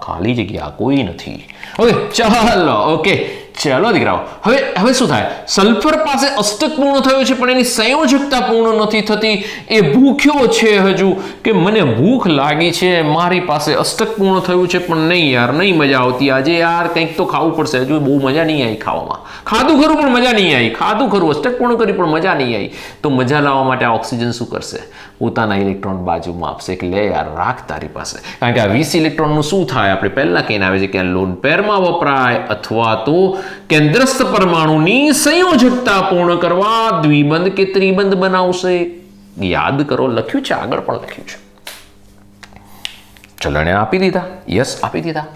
ખાલી જગ્યા કોઈ નથી. ઓકે, ચાલો. ઓકે, ચાલો દીકરાઓ. હવે શું થાય? સલ્ફર પાસે અષ્ટક પૂર્ણ થયો છે પણ એની સંયોજકતા પૂર્ણ નથી થતી. એ ભૂખ્યો છે હજુ, કે મને ભૂખ લાગી છે, મારી પાસે અષ્ટક પૂર્ણ થયું છે પણ નહીં યાર, નહીં મજા આવતી આજે યાર, કંઈક તો ખાવું પડશે. હજુ બહુ મજા નહીં આવી ખાવામાં. ખાધું ખરું પણ મજા નહીં આવી. ખાધું ખરું, અષ્ટક પૂર્ણ કરી પણ મજા નહીં આવી. તો મજા લાવવા માટે આ ઓક્સિજન શું કરશે? પોતાના ઇલેક્ટ્રોન બાજુમાં આપશે કે લે યાર, રાખ તારી પાસે. કારણ કે આ 20 ઇલેક્ટ્રોનનું શું થાય? આપણે પહેલા કહીને આવે છે કે લોન પેરમાં વપરાય અથવા તો કેન્દ્રસ્થ પરમાણુની સંયોજકતા પૂર્ણ કરવા દ્વિબંધ કે ત્રિબંધ બનાવશે. યાદ કરો, લખ્યું છે, આગળ પણ લખ્યું છે. ચલો, એને આપી દીધા. યસ, આપી દીધા.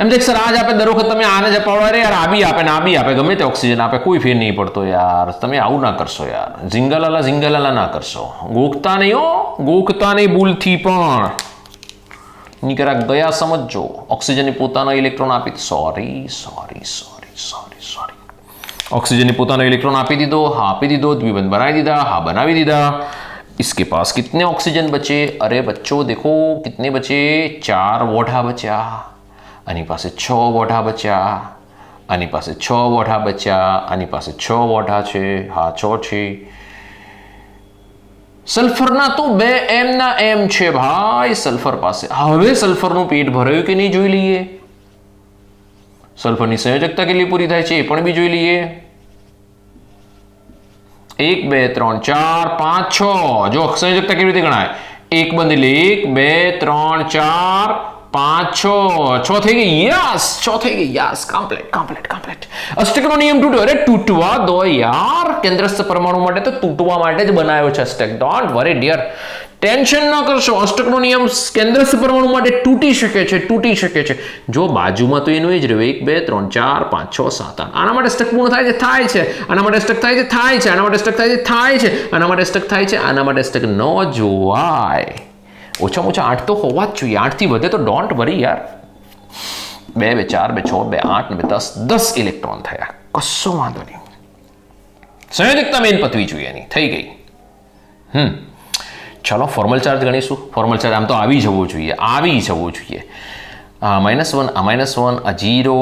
એમ દેખ સર, આજ આપે દર વખત તમે આને જ અપાવડો. અરે યાર, આ બી આપે ને આ બી આપે, ગમે તે ઓક્સિજન આપે, કોઈ ફેર નહીં પડતો યાર. તમે આવું ના કરશો યાર. ઝીંગાલાલા ના કરશો. ગોખતા નહીં હો, ગોખતા નહીં ભૂલથી પણ. નીકળ્યા ગયા સમજો. ઓક્સિજનની પોતાનો ઇલેક્ટ્રોન આપી, સોરી. ઓક્સિજનની પોતાનો ઇલેક્ટ્રોન આપી દીધો, હા આપી દીધો. દ્વિબંધ બનાવી દીધા, હા બનાવી દીધા. इसके पास कितने ऑक्सीजन बचे? अरे बच्चों देखो कितने बचे, 4 वोढा बचा. आनी पासे 6 वोढा बचा. आनी પાસે 6 વોઢા બચ્યા. આની પાસે 6 વોઢા છે, હા 6 છે. સલ્ફરના તો 2 m ના m છે ભાઈ સલ્ફર પાસે. હવે સલ્ફરનું પેટ ભરાયું કે નહીં જોઈ લઈએ. સલ્ફરની સંયોજકતા કેટલી પૂરી થાય છે એ પણ બી જોઈ લઈએ. 1 2 3 4 5 6. જો સંયોજકતા કેવી રીતે ગણાય? 1 બંધ એટલે 1 2 3 4 5 6 થઈ ગઈ. યસ, 6 થઈ ગઈ. Yes, complete. અષ્ટકનો નિયમ તૂટ્યો. અરે તૂટવા દો યાર. કેન્દ્રસ્થ પરમાણુ માટે તો તૂટવા માટે જ બનાવ્યો છે અષ્ટક. ડોન્ટ વરી ડિયર, ટેન્શન ન કરશો. અષ્ટકનો નિયમ કેન્દ્રસ્થ પરમાણુ માટે તૂટી શકે છે. જો બાજુમાં તો એનું જ રહ્યું 1 2 3 4 5 6 7 8. આના માટે અષ્ટક પૂર્ણ થાય છે. આના માટે અષ્ટક થાય છે. આના માટે અષ્ટક થાય છે. આના માટે અષ્ટક થાય છે. આના માટે અષ્ટક ન જોવાય. ઓછામાં ઓછા 8 તો હોવા જ જોઈએ. 8 થી વધે તો ડોન્ટ વરી યાર. 2 2 4 2 6 2 8 2 10 ઇલેક્ટ્રોન થયા, કશો વાંધો નહીં. સંયોજકતા મેન પતવી જોઈએ એની. થઈ ગઈ. ચલો ફોર્મલ ચાર્જ ગણીશું. ફોર્મલ ચાર્જ આમ તો આવી જવો જોઈએ. -1 આ -1 આ 0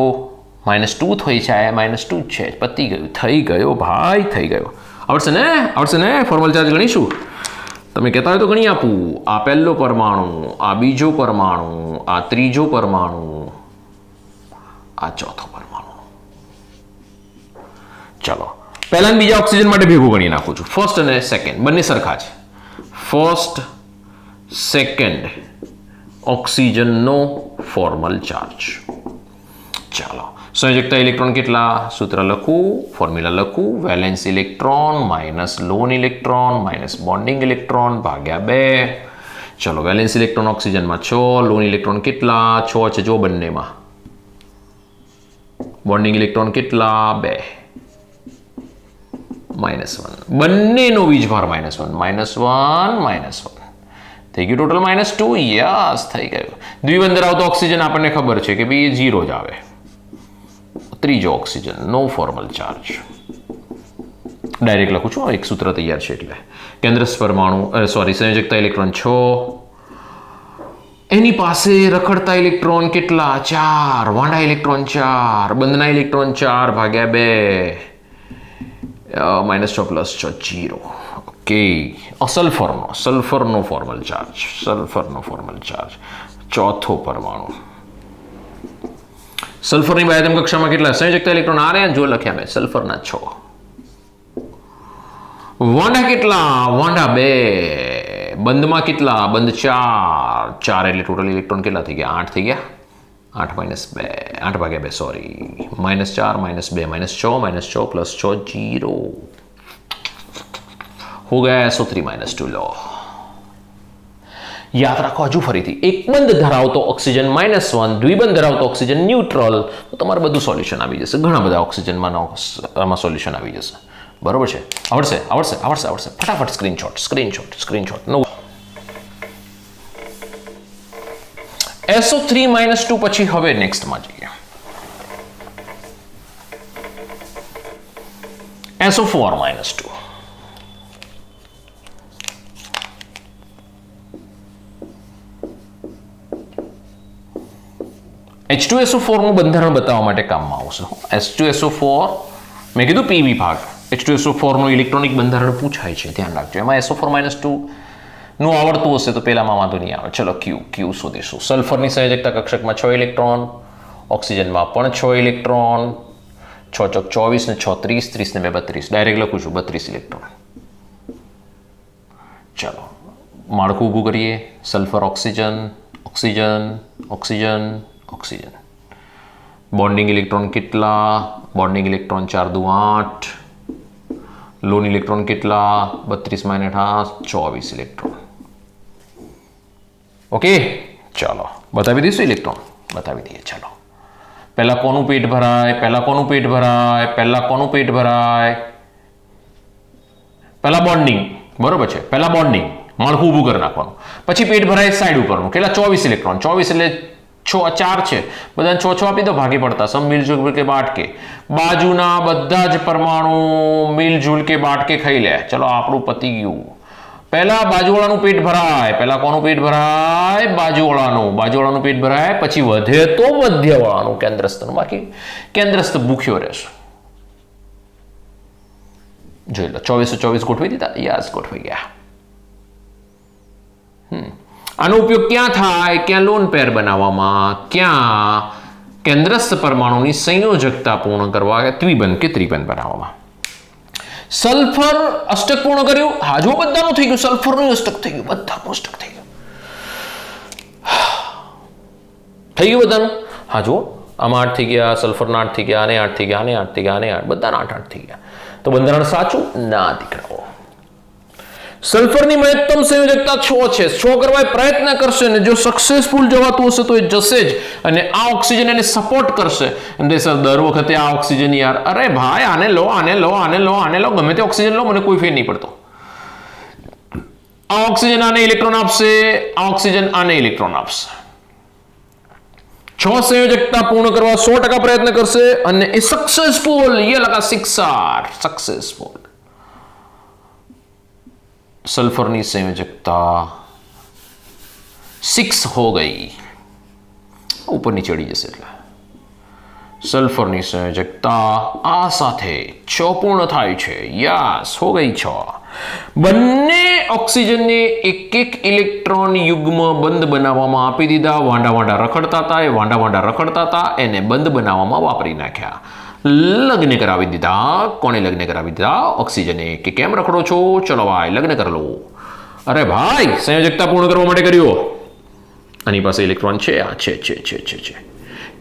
-2 થઈ જાય. -2 છે, પતી ગયું. થઈ ગયો ભાઈ, થઈ ગયો. આવડશે ને? ફોર્મલ ચાર્જ ગણીશું. તમે કહેતા હોય તો ગણી આપું. આ પહેલો પરમાણુ, આ બીજો પરમાણુ, આ ત્રીજો પરમાણુ, આ ચોથો પરમાણુ. ચલો પહેલા અને બીજા ઓક્સિજન માટે ભેગું ગણી નાખું છું. ફર્સ્ટ અને સેકન્ડ બંને સરખા છે. ફર્સ્ટ સેકન્ડ ઓક્સિજનનો ફોર્મલ ચાર્જ. ચાલો સંયોજકતા ઇલેક્ટ્રોન કેટલા? સૂત્ર લખું, ફોર્મ્યુલા લખું. Valence electron minus loan electron minus bonding electron ભાગ્યા 2. ચલો વેલેન્સ ઇલેક્ટ્રોન ઓક્સિજનમાં 6, લોન ઇલેક્ટ્રોન કેટલા? 6 છે જો બંનેમાં. બોન્ડિંગ ઇલેક્ટ્રોન કેટલા? 2. -1. બંનેનો વીજભાર -1 થઈ ગયું. ટોટલ -2. યસ, થઈ ગયું. દ્વિબંધ ધરાવતો ઓક્સિજન આપણને ખબર છે કે ભાઈ 0 જ આવે. ત્રીજો ઓક્સિજન નો ફોર્મલ ચાર્જ. ડાયરેક્ટ લખું છું, એક સૂત્ર તૈયાર છે એટલે. કેન્દ્રસ્થ પરમાણુ સંયોજકતા ઇલેક્ટ્રોન 6. એની પાસે રખડતા ઇલેક્ટ્રોન કેટલા? 4. વાંડા ઇલેક્ટ્રોન 4. બંધના ઇલેક્ટ્રોન 4 ભાગ્યા 2. -6 + 6 0. ઓકે. સલ્ફરનો ફોર્મલ ચાર્જ. ચોથો પરમાણુ. સલ્ફરની બાહ્યતમ કક્ષામાં કેટલા સંયોજકતા ઇલેક્ટ્રોન? આ રહ્યા જો લખ્યા મેં. સલ્ફરના 6. વાંડા કેટલા? વાંડા 2. બંધમાં કેટલા? બંધ 4. 4 એટલે ટોટલ ઇલેક્ટ્રોન કેટલા થઈ ગયા? 8 થઈ ગયા. 8 - 2 8 ભાગ્યા 2 સોરી. -4 -2 -6 + 6 0. हो गया SO3 -2 लो. યાદ રાખો હજુ ફરીથી. એક બંધ ધરાવતો ઓક્સિજન -1, દ્વિબંધ ધરાવતો ઓક્સિજન ન્યુટ્રલ. તો તમારે બધું સોલ્યુશન આવી જશે. ઘણા બધા ઓક્સિજનમાં આમાં સોલ્યુશન આવી જશે. બરોબર છે? આવડશે. ફટાફટ સ્ક્રીનશોટ. નો SO3 -2 પછી હવે નેક્સ્ટમાં જઈએ. SO4 -2. H2SO4 નું બંધારણ બતાવવા માટે કામમાં આવશે. H2SO4 મેં કીધું P વિભાગ. H2SO4 નું ઇલેક્ટ્રોનિક બંધારણ પૂછાય છે, ધ્યાન રાખજો. એમાં SO4 -2 નું આવડતું હશે તો પેલામાં વાંધો નહીં આવે. ચલો Q શોધીશું. સલ્ફરની સંયોજકતા કક્ષકમાં 6 ઇલેક્ટ્રોન, ઓક્સિજનમાં પણ 6 ઇલેક્ટ્રોન. 6 × 24 ને 6 30, 30 ને 2 32. ડાયરેક્ટ લખું છું 32 ઇલેક્ટ્રોન. ચલો માળખું ઊભું કરીએ. Sulphur oxygen. બોન્ડિંગ ઇલેક્ટ્રોન કેટલા? બોન્ડિંગ ઇલેક્ટ્રોન 4 દુ 8. લોન ઇલેક્ટ્રોન કેટલા? 32 - 8 24 ઇલેક્ટ્રોન. ઓકે. ચાલો બતાવી દઈશું ઇલેક્ટ્રોન. બતાવી દઈએ. ચાલો પહેલા કોનું પેટ ભરાય? પહેલા બોન્ડિંગ. બરોબર છે? પહેલા બોન્ડિંગ માળખું ઊભું કરી નાખવાનું. પછી પેટ ભરાય સાઈડ ઉપરનું. કેટલા? 24 ઇલેક્ટ્રોન. 24 એટલે 4 છે. બધાને 6 આપી દો, ભાગી પડતા. સમ મિલજુલ કે બાટકે. બાજુના બધા જ પરમાણુ મિલજુલ કે બાટકે ખાઈ લે. ચલો આપણું પતી ગયું. પહેલા બાજુવાળાનું પેટ ભરાય. પહેલા કોનું પેટ ભરાય? બાજુવાળાનું પેટ ભરાય. પછી વધે તો મધ્યવાળાનું, કેન્દ્રસ્થનું. બાકી કેન્દ્રસ્થ ભૂખ્યો રહેશે. જોઈ લો 24 ગોઠવી દીધા. યસ, ગોઠવી ગયા. આનો ઉપયોગ ક્યાં થાય? ક્યાં લોન પેર બનાવવામાં, ક્યાં કેન્દ્રસ્થ પરમાણુની સંયોજકતા પૂર્ણ કરવા, દ્વિબંધ કે ત્રિબંધ બનાવવામાં. સલ્ફર અષ્ટક પૂર્ણ કર્યું. હા જો બધાનું થઈ ગયું. સલ્ફરનું અષ્ટક થઈ ગયું. બધાનું અષ્ટક થઈ ગયું. બધાનું. હા જો આમાં 8 થઈ ગયા, સલ્ફરના 8 થઈ ગયા, આને 8 થઈ ગયા, આને 8 થઈ ગયા, આને 8, બધાના 8 થઈ ગયા. તો બંધારણ સાચું ના દીકરાઓ. સલ્ફરની મહત્તમ સંયોજકતા 6 છે. 6 કરવા પ્રયત્ન કરશે ને જો સક્સેસફુલ જવાતું હશે તો એ જશે જ. અને આ ઓક્સિજન એને સપોર્ટ કરશે. એમ સર દર વખતે આ ઓક્સિજન યાર, અરે ભાઈ આને લો, ગમે તે ઓક્સિજન લો, મને કોઈ ફેર નહીં પડતો. આ ઓક્સિજન આને ઇલેક્ટ્રોન આપશે, આ ઓક્સિજન આને ઇલેક્ટ્રોન આપશે. 6 સંયોજકતા પૂર્ણ કરવા 100% પ્રયત્ન કરશે અને એ સક્સેસફુલ. ये लगा 6R સક્સેસફુલ. सल्फर की संयोजकता 6 हो गई, ऊपर नीचे चढ़ी जैसे सल्फर की संयोजकता आ साथे 6 पूर्ण थाय छे। यस, हो गई 6। બંને ઓક્સિજનને એક એક ઇલેક્ટ્રોન યુગ્મ બંધ બનાવવામાં આપી દીધા। વાંડા વાંડા રખડતા હતા, એ વાંડા વાંડા રખડતા હતા, એને બંધ બનાવવામાં વાપરી નાખ્યા। લગ્ન કરાવી દીધા। કોણે લગ્ન કરાવી દીધા? ઓક્સિજને। કે કેમ રખડો છો? ચલો ભાઈ લગ્ન કરી લો। અરે ભાઈ સંયોજકતા પૂર્ણ કરવા માટે કર્યો। આની પાસે ઇલેક્ટ્રોન છે, આ છે।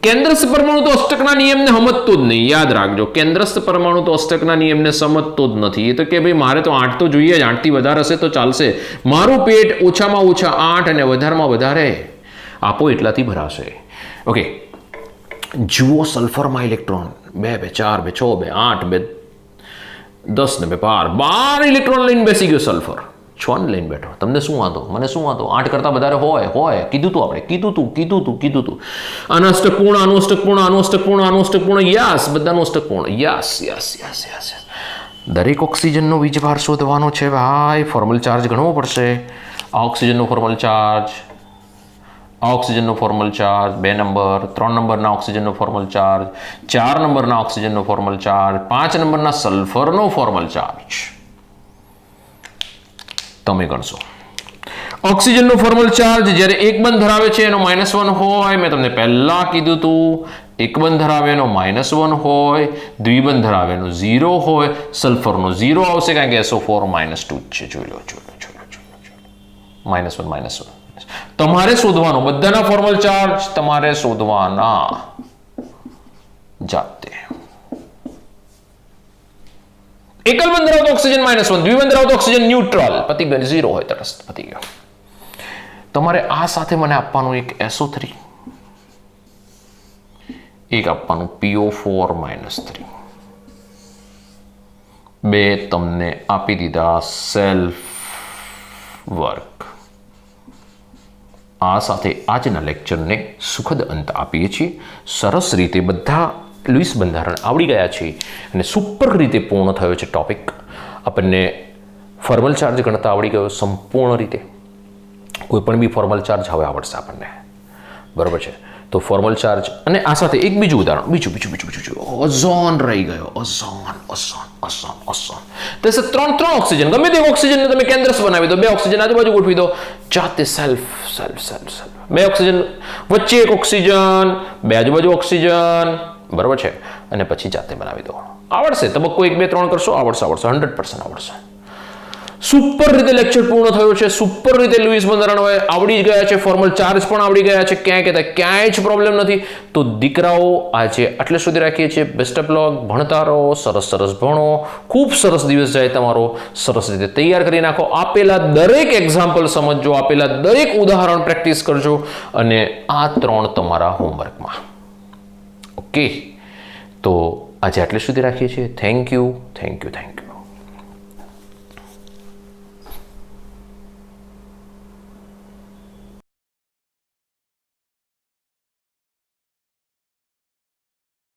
કેન્દ્રસ્થ પરમાણુ તો અષ્ટકના નિયમને સમજતો જ નહીં, યાદ રાખજો। કેન્દ્રસ્થ પરમાણુ તો અષ્ટકના નિયમને સમજતો જ નથી। એ તો કે ભાઈ મારે તો 8 તો જોઈએ જ, 8 થી વધારે હશે તો ચાલશે। મારું પેટ ઓછામાં ઓછા 8 અને વધારેમાં વધારે આપો એટલાથી ભરાશે। ઓકે, જુઓ સલ્ફરમાં ઇલેક્ટ્રોન 2 2 4 2 6 2 8 2 10 ને 2 12 ઇલેક્ટ્રોન લઈને બેસી ગયો સલ્ફર। 6 ને લઈને બેઠો। તમને શું વાંધો? મને શું વાંધો? 8 કરતા વધારે હોય કીધું તું આપણે, કીધું તું। આનું અષ્ટક પૂર્ણ, આનું અષ્ટક પૂર્ણ, આનું અષ્ટક પૂર્ણ, આનું અષ્ટક પૂર્ણ, યસ, બધાનું અષ્ટક પૂર્ણ, યસ। દરેક ઓક્સિજનનો વીજભાર શોધવાનો છે ભાઈ, ફોર્મલ ચાર્જ ગણવો પડશે। આ ઓક્સિજનનો ફોર્મલ ચાર્જ, આ ઓક્સિજનનો ફોર્મલ ચાર્જ 2 નંબર, 3 નંબરના ઓક્સિજનનો ફોર્મલ ચાર્જ, 4 નંબરના ઓક્સિજનનો ફોર્મલ ચાર્જ, 5 નંબરના સલ્ફરનો ફોર્મલ ચાર્જ। તમે ગણશો। ઓક્સિજનનો ફોર્મલ ચાર્જ જ્યારે એક બંધ ધરાવે છે એનો -1 હોય, મેં તમને પહેલા કીધું હતું, એક બંધ ધરાવે એનો -1 હોય, દ્વિબંધ ધરાવે એનો 0 હોય, સલ્ફરનો 0 આવશે કારણ કે SO4 -2 છે। જોઈ લો -1 તમારે શોધવાનો, બધાના ફોર્મલ ચાર્જ તમારે શોધવાના જાતે। એકલ બંધ ધરાવતો ઓક્સિજન -1, દ્વિબંધ ધરાવતો ઓક્સિજન ન્યુટ્રલ, પતી ગયો, 0 હોય તટસ્થ, પતી ગયો। તમારે આ સાથે મને આપવાનું એક SO3, એક આપવાનું PO4 -3, 2 તમને આપી દીધા સેલ્ફ વર્ક। આ સાથે આજના લેક્ચરને સુખદ અંત આપીએ છીએ। સરસ રીતે બધા લુઈસ બંધારણ આવડી ગયા છે અને સુપર રીતે પૂર્ણ થયો છે ટોપિક। આપણને ફોર્મલ ચાર્જ ગણતા આવડી ગયો સંપૂર્ણ રીતે। કોઈ પણ બી ફોર્મલ ચાર્જ હવે આવડશે આપણને, બરાબર છે? તો ફોર્મલ ચાર્જ અને આ સાથે એક બીજું ઉદાહરણ, બીજું ઓઝોન રહી ગયો। ઓઝોન તો 3 ઓક્સિજન, ગમે તે ઓક્સિજનને તમે કેન્દ્રસ્થ બનાવી દો, 2 ઓક્સિજન આજુબાજુ ગોઠવી દો, જાતે સેલ્ફ 2 ઓક્સિજન વચ્ચે એક ઓક્સિજન, 2 આજુબાજુ ઓક્સિજન, બરાબર છે? અને પછી જાતે બનાવી દો। આવડશે, તબક્કો 1 2 3 કરશો, આવડશે 100% આવડશે। સુપર રીતે લેક્ચર પૂર્ણ થયો છે। સુપર રીતે લુઈસ બંધારણ હવે આવડી ગયા છે, ફોર્મલ ચાર્જ પણ આવડી ગયા છે, ક્યાંય જ પ્રોબ્લેમ નથી। તો દીકરાઓ આજે આટલે સુધી રાખીએ છીએ। બેસ્ટ ઓફ લક, ભણતા રહો, સરસ ભણો, ખૂબ સરસ દિવસ જાય તમારો, સરસ રીતે તૈયાર કરી નાખો। આપેલા દરેક એક્ઝામ્પલ સમજજો, આપેલા દરેક ઉદાહરણ પ્રેક્ટિસ કરજો અને આ 3 તમારા હોમવર્કમાં। ઓકે, તો આજે આટલે સુધી રાખીએ છીએ। Thank you.